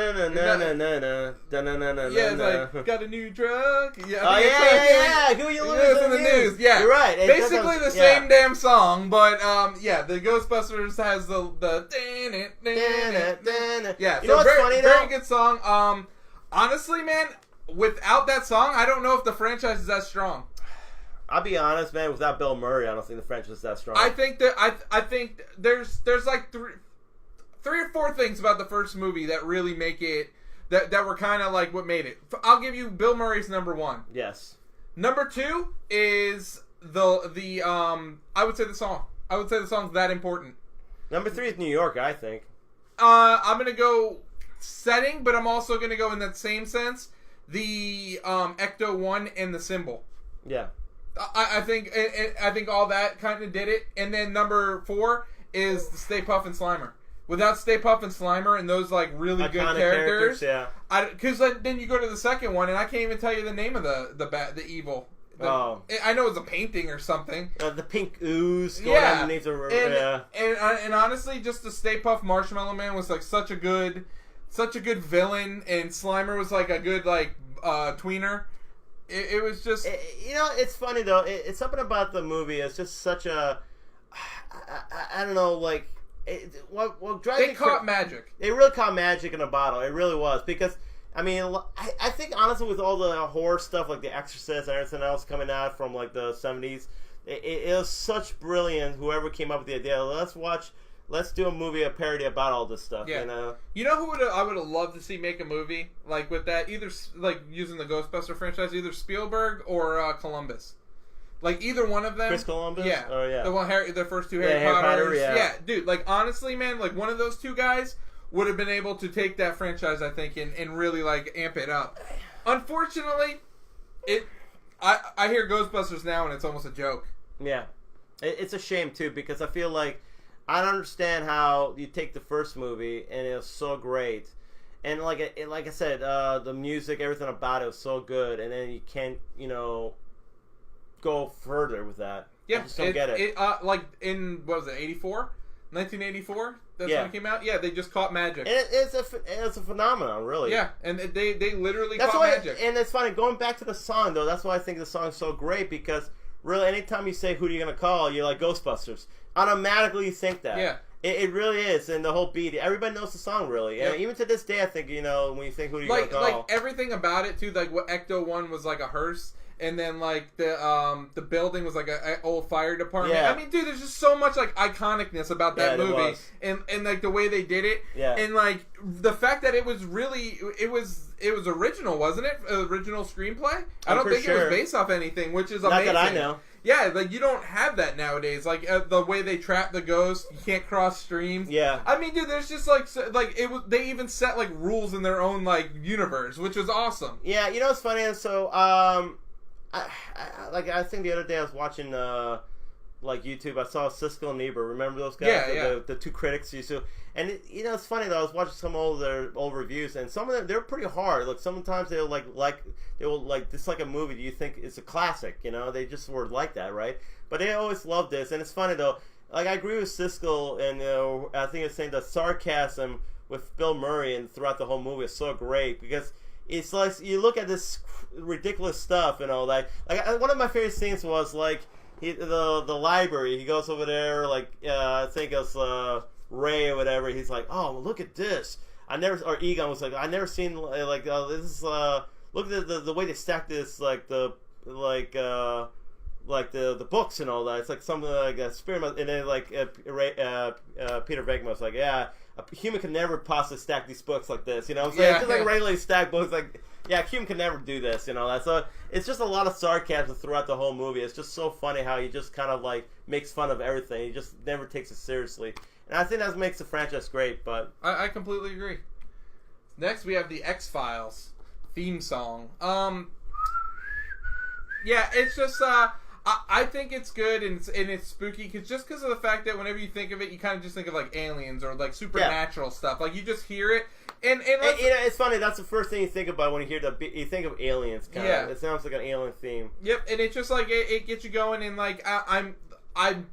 like, got a new drug. Yeah. Who you losing in the news? Yeah, you're right. Basically the same damn song, but the Ghostbusters has the yeah. You know what's funny though? Very good song. Honestly, man, without that song, I don't know if the franchise is that strong. I'll be honest, man. Without Bill Murray, I don't think the franchise is that strong. I think that I think there's like three or four things about the first movie that really make it that were kind of like what made it. I'll give you Bill Murray's number 1. Yes. Number 2 is the I would say the song. I would say the song's that important. Number 3 is New York, I think. I'm gonna go setting, but I'm also gonna go in that same sense. The Ecto 1 and the symbol. Yeah. I think all that kind of did it. And then number 4 is the Stay Puft and Slimer. Without Stay Puft and Slimer and those like really iconic good characters, yeah. Because then you go to the second one and I can't even tell you the name of the evil. I know it's a painting or something. The pink ooze going underneath the river. And honestly, just the Stay Puft Marshmallow Man was like such a good villain, and Slimer was like a good tweener. It was just it's funny though. It's something about the movie. It's just such a I don't know like. They caught magic. They really caught magic in a bottle. It really was. Because, I mean, I think, honestly, with all the horror stuff, like The Exorcist and everything else coming out from, like, the 70s, it was such brilliance, whoever came up with the idea. Let's watch let's do a movie, a parody about all this stuff. Yeah. You know. You know who I would have loved to see make a movie like with that? Either like using the Ghostbuster franchise, either Spielberg or Columbus. Like either one of them. Chris Columbus. Yeah. Oh yeah. The first two Yeah, Harry Potters. Potter, yeah. Dude. Like honestly, man, like one of those two guys would have been able to take that franchise, I think, and really like amp it up. Unfortunately, I hear Ghostbusters now and it's almost a joke. Yeah, it's a shame too because I feel like I don't understand how you take the first movie and it was so great, and like I said, the music, everything about it was so good, and then you can't go further with that. Yeah, I just don't get it. Like in what was it, 84? 1984? That's when it came out? Yeah, they just caught magic. It's a phenomenon, really. Yeah, and they literally caught magic. And it's funny, going back to the song, though, that's why I think the song's so great, because really, anytime you say, who are you going to call, you're like, Ghostbusters. Automatically you think that. Yeah. It really is, and the whole beat, everybody knows the song, really. Yep. And even to this day, I think, when you think, who are you going to call? Like, everything about it, too, like, what Ecto-1 was like a hearse, and then, like, the building was like a old fire department. Yeah. I mean, dude, there's just so much, like, iconicness about that movie. And, like, the way they did it. Yeah. And, like, the fact that it was really, it was original, wasn't it? Original screenplay? I don't think it was based off anything, which is amazing. Not that I know. Yeah, like, you don't have that nowadays. Like, the way they trap the ghost, you can't cross streams. Yeah. I mean, dude, there's just, like, it was, they even set, like, rules in their own, like, universe, which was awesome. Yeah, you know what's funny? So, I think the other day I was watching like YouTube. I saw Siskel and Ebert. Remember those guys? Yeah, the two critics used to. And it's funny though. I was watching some of their old reviews, and some of them they're pretty hard. Like sometimes they'll they will like a movie. Do you think it's a classic? They just were like that, right? But they always loved this, and it's funny though. Like I agree with Siskel, and I think it's saying the sarcasm with Bill Murray and throughout the whole movie is so great because. It's like you look at this ridiculous stuff and all that. Like one of my favorite scenes was like the library. He goes over there, like I think it's Ray or whatever. He's like, "Oh, look at this! Or Egon was like, I never seen this is look at the way they stack this the books and all that. It's like something like a experiment." And then Peter Venkman was like, "Yeah. A human can never possibly stack these books like this, I'm saying? Just like regularly stacked books, like, a human can never do this, that. So it's just a lot of sarcasm throughout the whole movie. It's just so funny how he just kind of like makes fun of everything. He just never takes it seriously. And I think that makes the franchise great, but... I completely agree. Next, we have the X-Files theme song. Yeah, it's just... I think it's good and it's spooky just because of the fact that whenever you think of it, you kind of just think of like aliens or like supernatural stuff. Like you just hear it, and it's funny. That's the first thing you think about when you hear you think of aliens. It sounds like an alien theme. Yep, and it's just like it gets you going. And like I'm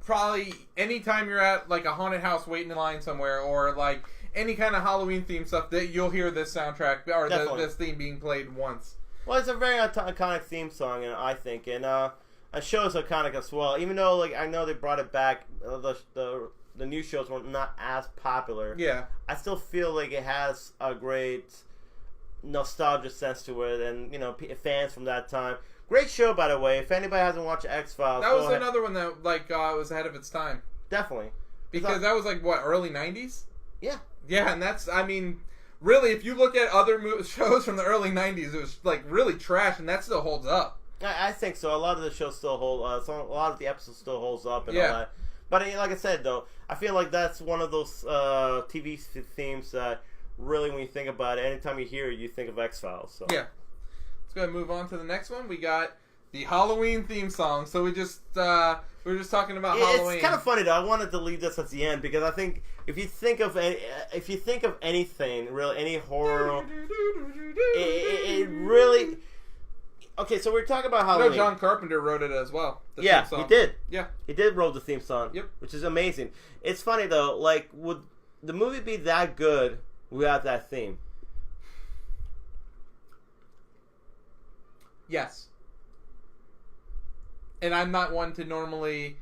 probably anytime you're at like a haunted house waiting in line somewhere or like any kind of Halloween theme stuff, that you'll hear this soundtrack or this theme being played once. Well, it's a very iconic theme song, and I think a show is iconic as well, even though like I know they brought it back. The new shows were not as popular. Yeah, I still feel like it has a great nostalgia sense to it, and fans from that time. Great show, by the way. If anybody hasn't watched X-Files, that was another one that like was ahead of its time. Definitely, because that was like what, early '90s. Yeah, and that's really if you look at other shows from the early '90s, it was like really trash, and that still holds up. I think so. A lot of the shows still hold. A lot of the episodes still holds up and all that. But like I said, though, I feel like that's one of those TV themes that really, when you think about it, anytime you hear it, you think of X-Files. So. Yeah. Let's go ahead and move on to the next one. We got the Halloween theme song. So we were just talking about Halloween. It's kind of funny though. I wanted to leave this at the end because I think if you think of anything, really, any horror, it really. Okay, so we're talking about Halloween. John Carpenter wrote it as well. Yeah, he did. Yeah. He did wrote the theme song. Yep. Which is amazing. It's funny, though, like, would the movie be that good without that theme? Yes. And I'm not one to normally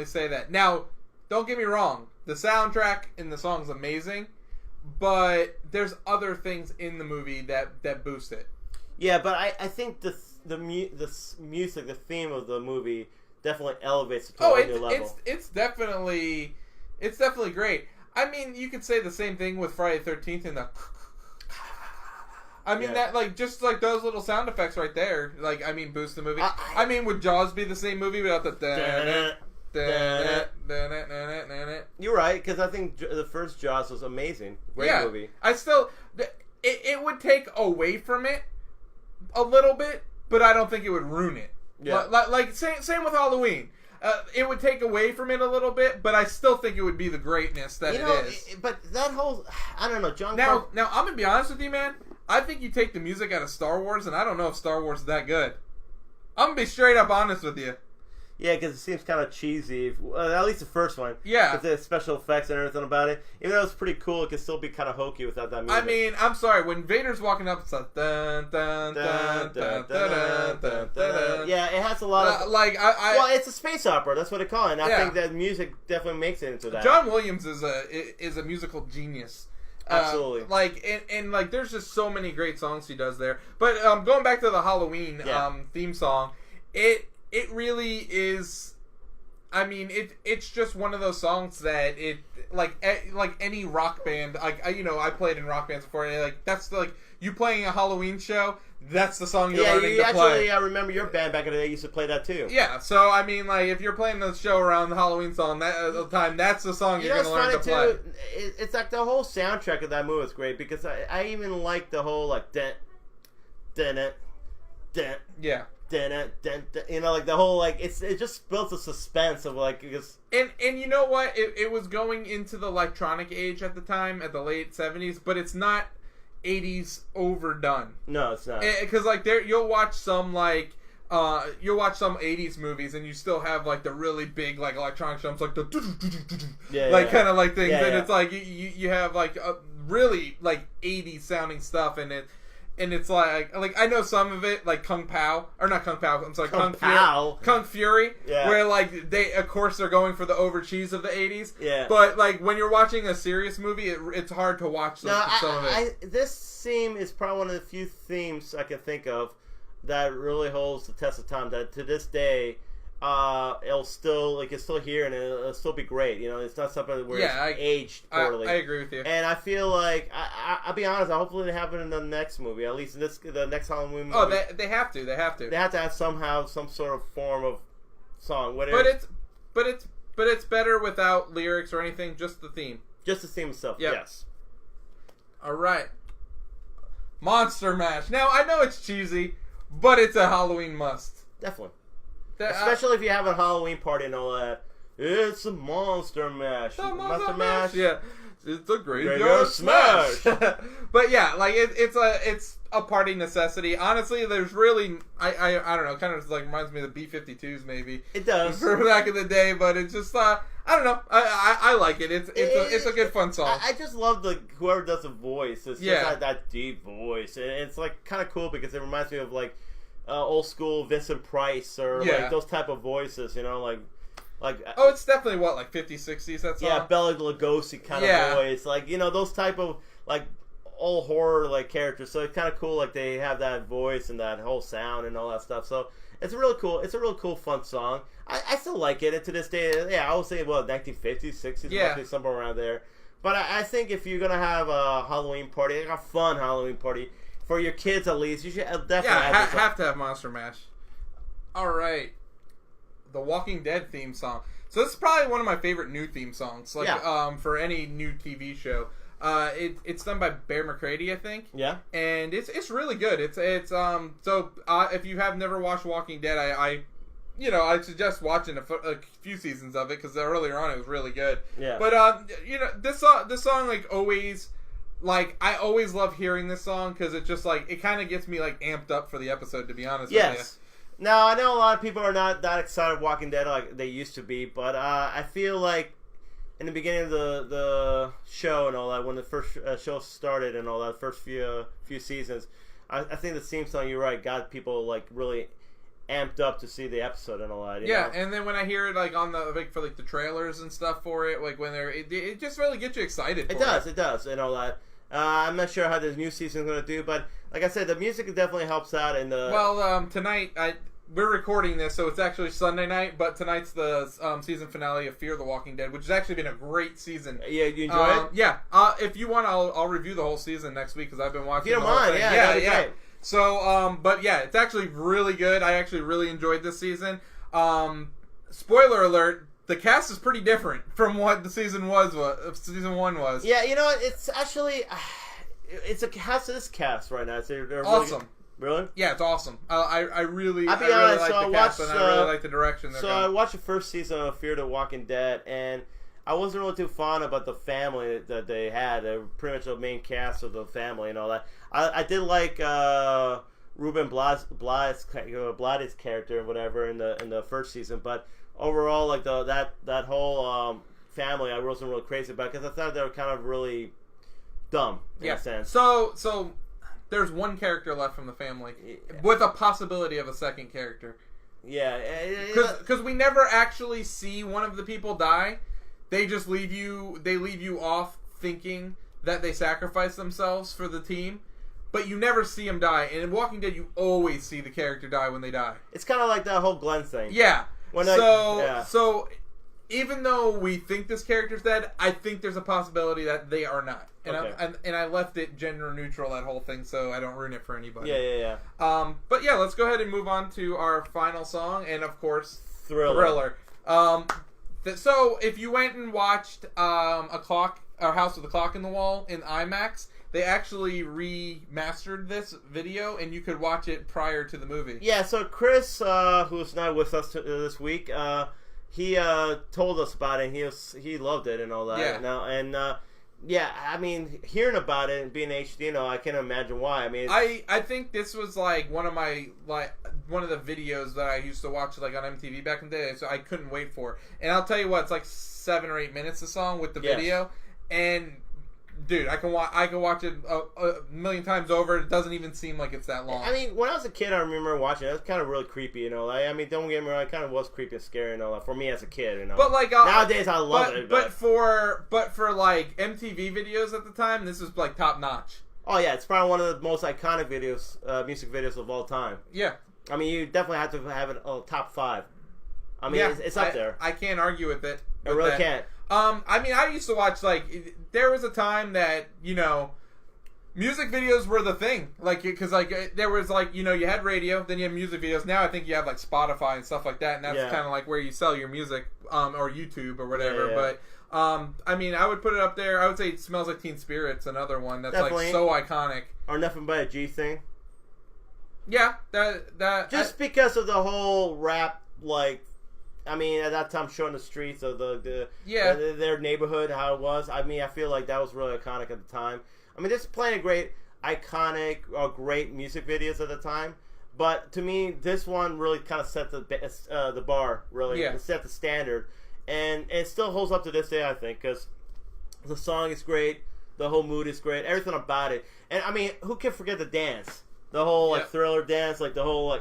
say that. Now, don't get me wrong. The soundtrack and the song's amazing, but there's other things in the movie that boost it. Yeah, but I think the music, the theme of the movie, definitely elevates it to a new level. It's definitely It's definitely great. I mean, you could say the same thing with Friday the 13th and the... I mean, that, like, just, like, those little sound effects right there, like, I mean, boost the movie. I mean, would Jaws be the same movie without the... You're right, because I think the first Jaws was amazing. Great movie. I still... It would take away from it a little bit, but I don't think it would ruin it. Yeah. Like same with Halloween. It would take away from it a little bit, but I still think it would be the greatness that it is. But that whole... I don't know, John... Now, I'm going to be honest with you, man. I think you take the music out of Star Wars, and I don't know if Star Wars is that good. I'm going to be straight up honest with you. Yeah, because it seems kind of cheesy. At least the first one. Yeah. With the special effects and everything about it. Even though it's pretty cool, it can still be kind of hokey without that music. I mean, I'm sorry. When Vader's walking up, it's like... Dun, dun, dun, dun, dun, dun, dun. Yeah, it has a lot of... well, it's a space opera. That's what they call it. And I think that music definitely makes it into that. John Williams is a musical genius. Absolutely. Like, there's just so many great songs he does there. But going back to the Halloween theme song, it really is. I mean, it's just one of those songs that like any rock band. I played in rock bands before. And that's you playing a Halloween show. That's the song you're learning to play. I remember your band back in the day used to play that too. Yeah, so I mean, like if you're playing the show around the Halloween song the time, that's the song you're going to learn to play. It's like the whole soundtrack of that movie is great because I even like the whole like dent, yeah. Like the whole like it just builds a suspense of like and you know what, it was going into the electronic age at the time at the late 70s, but it's not 80s overdone. No, it's not, because like you'll watch some 80s movies and you still have like the really big like electronic jumps like the kind of like things and it's like you have like a really like 80s sounding stuff in it. And it's like I know some of it, like Kung Fury, where like of course they're going for the overcheese of the 80s. Yeah. But like when you're watching a serious movie, it's hard to watch some of it. This theme is probably one of the few themes I can think of that really holds the test of time. That to this day, it's still here and it'll still be great. You know, it's not something where it's aged poorly. I agree with you. And I feel like I'll be honest. Hopefully, they have it in the next movie. At least in the next Halloween movie. Oh, they have to. They have to. They have to have somehow some sort of form of song. But it's better without lyrics or anything. Just the theme. Just the theme itself. Yep. Yes. All right. Monster Mash. Now I know it's cheesy, but it's a Halloween must. Definitely. Especially if you have a Halloween party and all that. It's a Monster Mash. Monster Mash. Yeah. It's a graveyard smash. But yeah, like it's a party necessity. Honestly, there's really I don't know, kind of like reminds me of the B-52s maybe. It does. From back in the day, but it's just I don't know. I like it. It's a good fun song. I just love whoever does the voice. It's just like that deep voice. And it's like kind of cool because it reminds me of like old school Vincent Price or like those type of voices, you know, like it's definitely like 50s, 60s that song. Yeah, Bela Lugosi kind of voice, like you know those type of like old horror like characters. So it's kind of cool, like they have that voice and that whole sound and all that stuff. So it's really cool. It's a real cool, fun song. I still like it, and to this day, I would say 1950s, 60s, somewhere around there. But I think if you're gonna have a Halloween party, like a fun Halloween party. For your kids, at least, you should definitely have to have Monster Mash. All right, the Walking Dead theme song. So this is probably one of my favorite new theme songs. Like, for any new TV show. It's done by Bear McCready, I think. Yeah. And it's really good. If you have never watched Walking Dead, I suggest watching a few seasons of it because earlier on it was really good. Yeah. But this song like always. Like, I always love hearing this song because it just, like, it kind of gets me, like, amped up for the episode, to be honest with you. Now, I know a lot of people are not that excited Walking Dead like they used to be, but I feel like in the beginning of the show and all that, when the first show started and all that, first few seasons, I think the theme song, you're right, got people, like, really amped up to see the episode and all that. You know? And then when I hear it, like, on for the trailers and stuff for it, like, when it just really gets you excited for it. It does, and all that. I'm not sure how this new season is going to do, but like I said, the music definitely helps out. Tonight we're recording this, so it's actually Sunday night, but tonight's the season finale of Fear the Walking Dead, which has actually been a great season. Yeah, you enjoy it? Yeah. If you want, I'll review the whole season next week, because I've been watching. If you don't mind, yeah, great. So, but yeah, it's actually really good. I actually really enjoyed this season. Spoiler alert: the cast is pretty different from what the season one was. Yeah, you know what? It's actually it's a cast of this cast right now. They're really awesome. Really? Yeah, it's awesome. I really, I'll be really honest, like so the cast, and I really like the direction. I watched the first season of Fear the Walking Dead, and I wasn't really too fond about the family that they had. They were pretty much the main cast of the family and all that. I did like Ruben Blades' character and whatever in the first season, but overall, like that whole family, I wasn't really crazy about, because I thought they were kind of really dumb in a sense. So there's one character left from the family, with a possibility of a second character. Yeah, because we never actually see one of the people die. They just leave you off thinking that they sacrificed themselves for the team, but you never see them die. And in Walking Dead, you always see the character die when they die. It's kind of like that whole Glenn thing. Yeah. So even though we think this character's dead, I think there's a possibility that they are not. And okay. I left it gender neutral, that whole thing, so I don't ruin it for anybody. Yeah. But yeah, let's go ahead and move on to our final song, and of course, Thriller. So if you went and watched House with a Clock in the Wall in IMAX, they actually remastered this video, and you could watch it prior to the movie. Yeah, so Chris, who's not with us this week, he told us about it, and he loved it and all that. Yeah. Yeah, I mean, hearing about it and being HD, I can't imagine why. I mean, I think this was like one of the videos that I used to watch like on MTV back in the day, so I couldn't wait for it. And I'll tell you what, it's like 7 or 8 minutes a song with the video, and dude, I can watch it a million times over. It doesn't even seem like it's that long. I mean, when I was a kid, I remember watching it. It was kind of really creepy, I mean, don't get me wrong, it kind of was creepy and scary and all that for me as a kid, But like nowadays, I love it. But for like MTV videos at the time, this was like top notch. Oh yeah, it's probably one of the most iconic videos, music videos of all time. Yeah. I mean, you definitely have to have it top 5. I mean, it's up there. I can't argue with it. I really can't. I mean, I used to watch, there was a time that, music videos were the thing. Because, there was, you had radio, then you had music videos. Now I think you have, Spotify and stuff like that, and that's kind of, where you sell your music, or YouTube or whatever. Yeah. But, I mean, I would put it up there. I would say It Smells Like Teen Spirit's another one that's, definitely. So iconic. Or Nothing But a G Thing. Yeah, that... Because of the whole rap, I mean, at that time, showing the streets of their neighborhood, how it was. I mean, I feel like that was really iconic at the time. I mean, there's plenty of great, iconic, or great music videos at the time. But to me, this one really kind of set the bar, really. It set the standard. And it still holds up to this day, I think, because the song is great, the whole mood is great, everything about it. And, I mean, who can forget the dance? The whole, Thriller dance, the whole,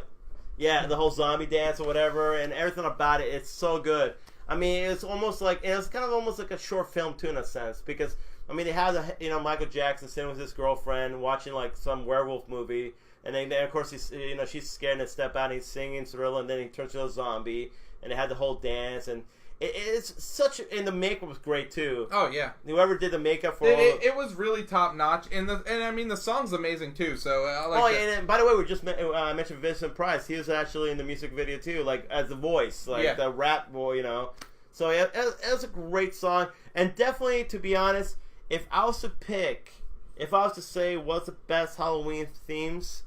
the whole zombie dance or whatever, and everything about it, it's so good. I mean, it's almost it's kind of almost like a short film too, in a sense, because, I mean, they have, Michael Jackson sitting with his girlfriend, watching, some werewolf movie, and then of course, he's, she's scared to step out, and he's singing Thriller, and then he turns to a zombie, and they had the whole dance, and it's such, and the makeup was great too. Oh yeah, whoever did the makeup for it was really top notch, and I mean the song's amazing too. So and by the way, we just mentioned Vincent Price. He was actually in the music video too, as the voice, the rap boy, So it was a great song, and definitely, to be honest, if I was to say what's the best Halloween themes,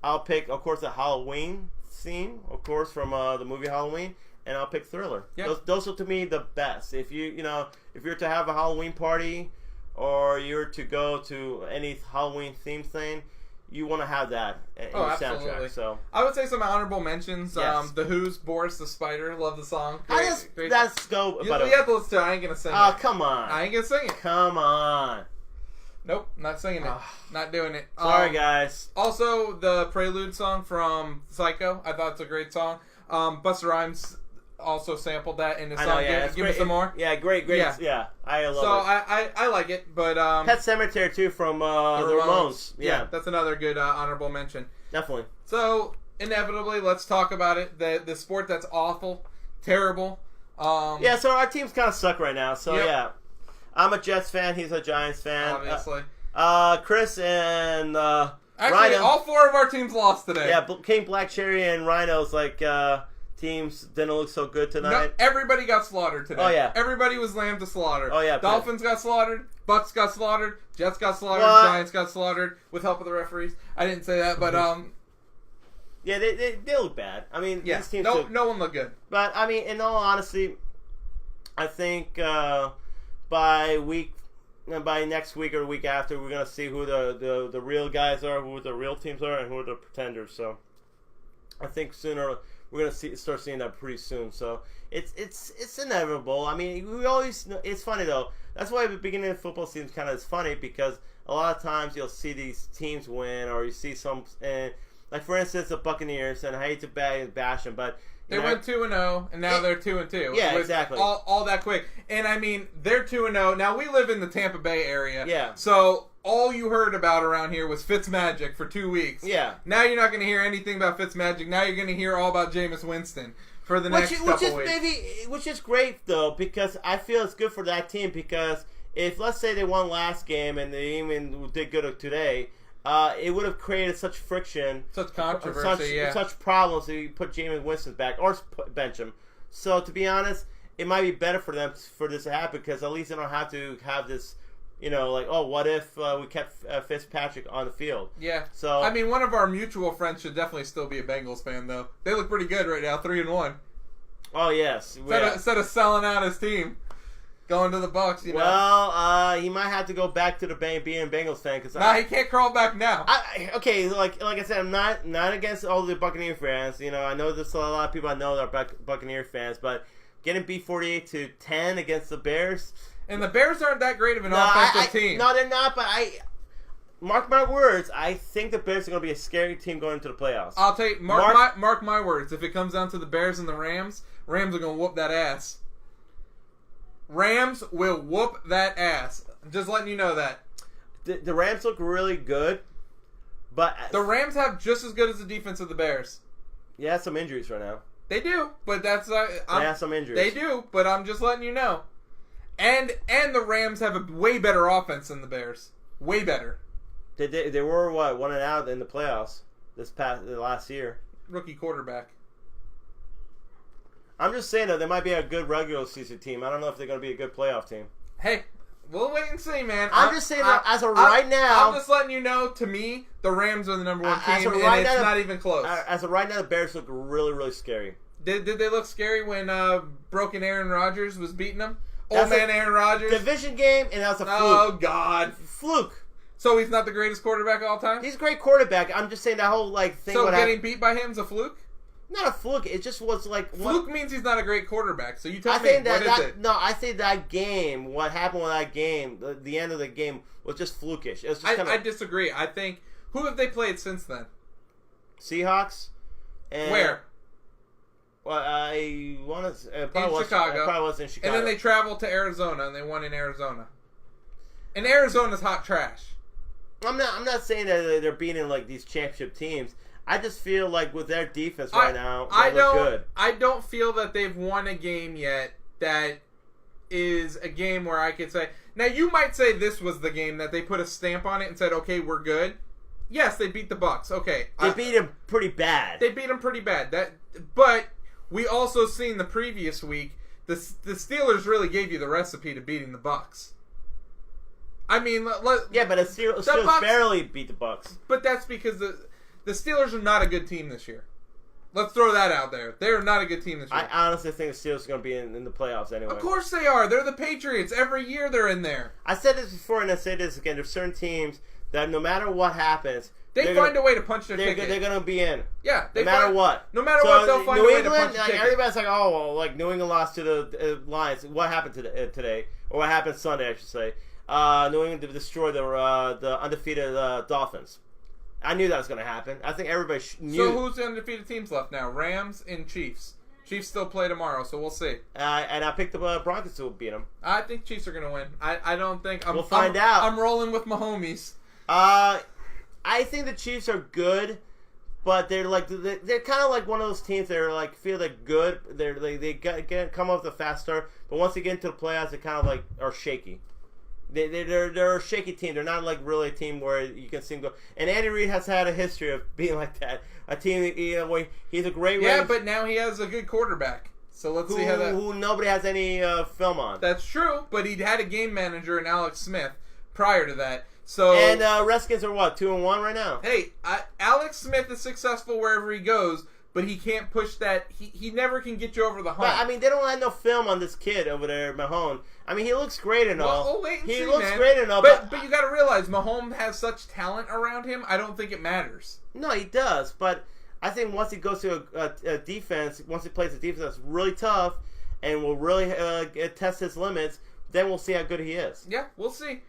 I'll pick, of course, the Halloween theme, of course, from the movie Halloween. And I'll pick Thriller. Yeah. Those are to me the best. If if you're to have a Halloween party, or you're to go to any Halloween theme thing, you want to have that in your soundtrack. So I would say some honorable mentions. Yes. The Who's Boris the Spider. Love the song. Let's go. You have to listen to it. I ain't gonna sing it. Oh, come on. I ain't gonna sing it. Come on. Nope, not singing it. Not doing it. Sorry, guys. Also, the Prelude song from Psycho. I thought it's a great song. Busta Rhymes also sampled that in the song. Give me some more. Yeah, great. Yeah, I love it. So I like it, but Pet Sematary too from the Ramones. Yeah, that's another good honorable mention. Definitely. So inevitably, let's talk about it. The sport that's awful, terrible. Yeah, so our teams kind of suck right now. So, yeah. I'm a Jets fan. He's a Giants fan. Obviously. Chris and Actually, Rhino. all 4 of our teams lost today. Yeah, King Black Cherry and Rhino's teams didn't look so good tonight. No, everybody got slaughtered today. Oh, yeah. Everybody was lamb to slaughter. Oh, yeah. Dolphins got slaughtered. Bucks got slaughtered. Jets got slaughtered. What? Giants got slaughtered with help of the referees. I didn't say that, but yeah, they look bad. I mean, yeah, these teams no one looked good. But, I mean, in all honesty, I think by next week or the week after, we're going to see who the real guys are, who the real teams are, and who are the pretenders. So I think sooner we're going to start seeing that pretty soon. So it's inevitable. I mean, we always know, it's funny though. That's why the beginning of football seems kind of is funny, because a lot of times you'll see these teams win, or you see some, like for instance the Buccaneers, and I hate to bash them, but they went 2-0, and now they're 2-2. Yeah, exactly. All that quick. And I mean, they're 2-0. Now, we live in the Tampa Bay area. Yeah. So, all you heard about around here was Fitzmagic for 2 weeks. Yeah. Now you're not going to hear anything about Fitzmagic. Now you're going to hear all about Jameis Winston for the next couple weeks. Which is great, though, because I feel it's good for that team, because if, let's say, they won last game and they even did good today, it would have created such friction, such controversy, such problems that you put Jameis Winston back or bench him. So to be honest, it might be better for them for this to happen, because at least they don't have to have this, what if we kept Fitzpatrick on the field? Yeah. So I mean, one of our mutual friends should definitely still be a Bengals fan, though. They look pretty good right now, 3-1. Oh yes. Instead of selling out his team. Going to the Bucks, you know. Well, he might have to go back to being a Bengals fan, because he can't crawl back now. Okay, like I said, I'm not against all the Buccaneer fans. You know, I know there's a lot of people I know that are Buccaneer fans, but getting beat 48-10 against the Bears, and the Bears aren't that great of an offensive team. No, they're not. But mark my words, I think the Bears are going to be a scary team going into the playoffs. I'll tell you, mark my words. If it comes down to the Bears and the Rams are going to whoop that ass. Rams will whoop that ass. I'm just letting you know that. The Rams look really good, but the Rams have just as good as the defense of the Bears. Yeah, some injuries right now. They do, but that's they have some injuries. They do, but I'm just letting you know. And the Rams have a way better offense than the Bears. Way better. They were what, 1-out in the playoffs the last year. Rookie quarterback. I'm just saying that they might be a good regular season team. I don't know if they're going to be a good playoff team. Hey, we'll wait and see, man. I'm just saying that as of right now. I'm just letting you know, to me, the Rams are the number one team, and it's not even close. As of right now, the Bears look really, really scary. Did they look scary when broken Aaron Rodgers was beating them? Old man Aaron Rodgers? Division game, and that was a fluke. Oh, God. Fluke. So he's not the greatest quarterback of all time? He's a great quarterback. I'm just saying that whole thing. So getting beat by him is a fluke? Not a fluke. It just was like... Fluke means he's not a great quarterback. So you tell me, what is it? No, I think that game, what happened with that game, the end of the game, was just flukish. It was just I disagree. I think... Who have they played since then? Seahawks. And, where? Well, I want to... in Chicago. It probably was in Chicago. And then they traveled to Arizona, and they won in Arizona. And Arizona's hot trash. I'm not saying that they're beating like these championship teams. I just feel like with their defense right now, they look good. I don't feel that they've won a game yet that is a game where I could say... Now, you might say this was the game that they put a stamp on it and said, okay, we're good. Yes, they beat the Bucks. Okay. They beat them pretty bad. But we also seen the previous week, the Steelers really gave you the recipe to beating the Bucks. I mean... but the Steelers barely beat the Bucks. But that's because the Steelers are not a good team this year. Let's throw that out there. They're not a good team this year. I honestly think the Steelers are going to be in the playoffs anyway. Of course they are. They're the Patriots. Every year they're in there. I said this before and I say this again. There's certain teams that no matter what happens... They find a way to punch their ticket. They're going to be in. Yeah. No matter what. No matter what, they'll find a way to punch their ticket. Everybody's like, oh, well, like New England lost to the Lions. What happened today? Or what happened Sunday, I should say. New England destroyed the undefeated Dolphins. I knew that was going to happen. I think everybody knew. So who's the undefeated teams left now? Rams and Chiefs. Chiefs still play tomorrow, so we'll see. And I picked the Broncos to beat them. I think Chiefs are going to win. I don't think... We'll find out. I'm rolling with my homies. I think the Chiefs are good, but they're like they're kind of like one of those teams that are like feel like good. They come up with a fast start, but once they get into the playoffs, they kind of like are shaky. They're a shaky team. They're not like really a team where you can see them go. And Andy Reid has had a history of being like that. A team, where he's a great. Yeah, but now he has a good quarterback. So let's see how that. Who nobody has any film on. That's true, but he had a game manager in Alex Smith prior to that. So and Redskins are what 2-1 right now. Hey, Alex Smith is successful wherever he goes, but he can't push that. He never can get you over the hump. But I mean, they don't have no film on this kid over there, Mahone. I mean, he looks great and all. Well, we'll wait and he see, looks man. great and all. But you got to realize, Mahomes has such talent around him. I don't think it matters. No, he does. But I think once he goes to a defense, once he plays a defense that's really tough and will really test his limits, then we'll see how good he is. Yeah, we'll see.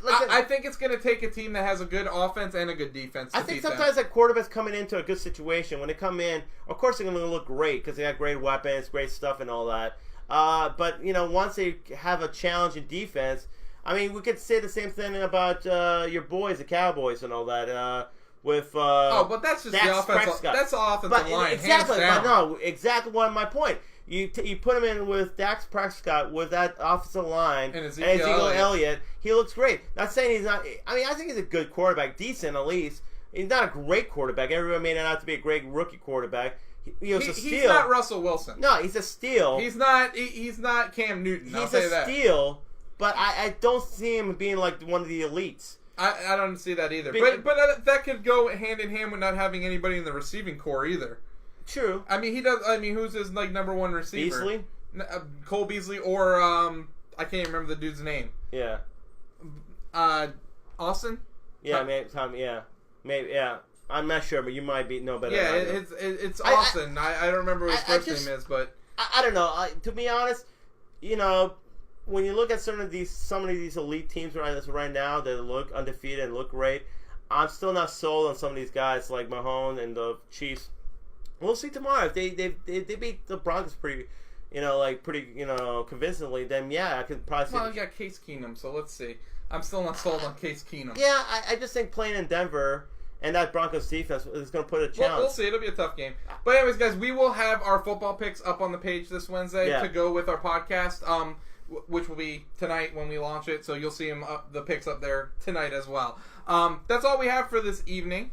Listen, I think it's going to take a team that has a good offense and a good defense. I think sometimes like quarterbacks coming into a good situation, when they come in, of course they're going to look great because they got great weapons, great stuff, and all that. But once they have a challenging defense, I mean, we could say the same thing about your boys, the Cowboys, and all that. But that's just the offensive. That's the offensive line. Exactly. Hands down. No, exactly what my point. You put him in with Dax Prescott with that offensive line and Ezekiel Elliott. He looks great. Not saying he's not. I mean, I think he's a good quarterback, decent at least. He's not a great quarterback. Everyone made it out to be a great rookie quarterback. He was a steal. He's not Russell Wilson. No, he's a steal. He's not Cam Newton. He's a steal, but I don't see him being like one of the elites. I don't see that either. But that could go hand in hand with not having anybody in the receiving core either. True. I mean, he does. I mean, who's his number one receiver? Beasley, Cole Beasley, or I can't remember the dude's name. Yeah. Austin. Yeah, maybe Tom. Yeah, maybe. Yeah, I'm not sure, but you might know better. Yeah, it's Austin. I don't remember what his first name is, but I don't know. To be honest, when you look at some of these elite teams right now that look undefeated and look great, I'm still not sold on some of these guys like Mahomes and the Chiefs. We'll see tomorrow if they beat the Broncos pretty convincingly. Then yeah, I could probably. Well, you got Case Keenum, so let's see. I'm still not sold on Case Keenum. Yeah, I just think playing in Denver and that Broncos defense is going to put a challenge. We'll see. It'll be a tough game. But anyways, guys, we will have our football picks up on the page this Wednesday to go with our podcast, which will be tonight when we launch it. So you'll see the picks up there tonight as well. That's all we have for this evening.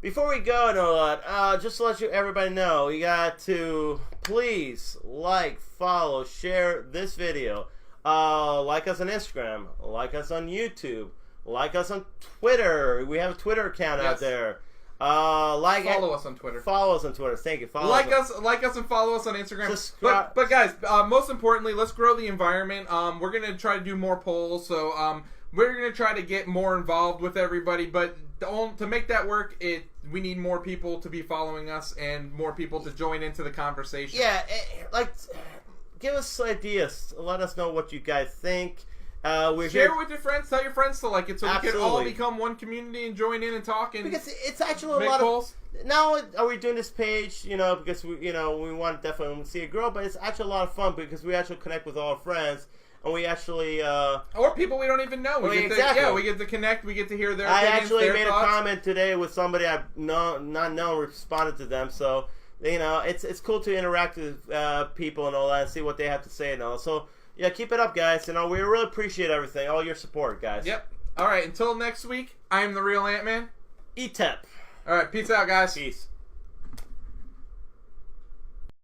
Before we go and all that, just to let everybody know, you got to please like, follow, share this video. Like us on Instagram, like us on YouTube, like us on Twitter. We have a Twitter account out there. Follow us on Twitter. Follow us on Twitter. Thank you. Like us and follow us on Instagram. But guys, most importantly, let's grow the environment. We're gonna try to do more polls, so we're gonna try to get more involved with everybody. But to make that work, we need more people to be following us and more people to join into the conversation. Yeah, give us ideas. Let us know what you guys think. Share it with your friends. Tell your friends to like it, so Absolutely. we can all become one community and join in and talk. And because it's actually a lot polls. Of. Now are we doing this page? Because we want to definitely see it grow, but it's actually a lot of fun because we actually connect with all our friends. And we actually... or people we don't even know. We get to connect. We get to hear their opinions, I actually made thoughts. A comment today with somebody I've not known, responded to them. So, it's cool to interact with people and all that and see what they have to say and all. So, yeah, keep it up, guys. We really appreciate everything, all your support, guys. Yep. All right, until next week, I'm the real Ant-Man. E-Tep. All right, peace out, guys. Peace.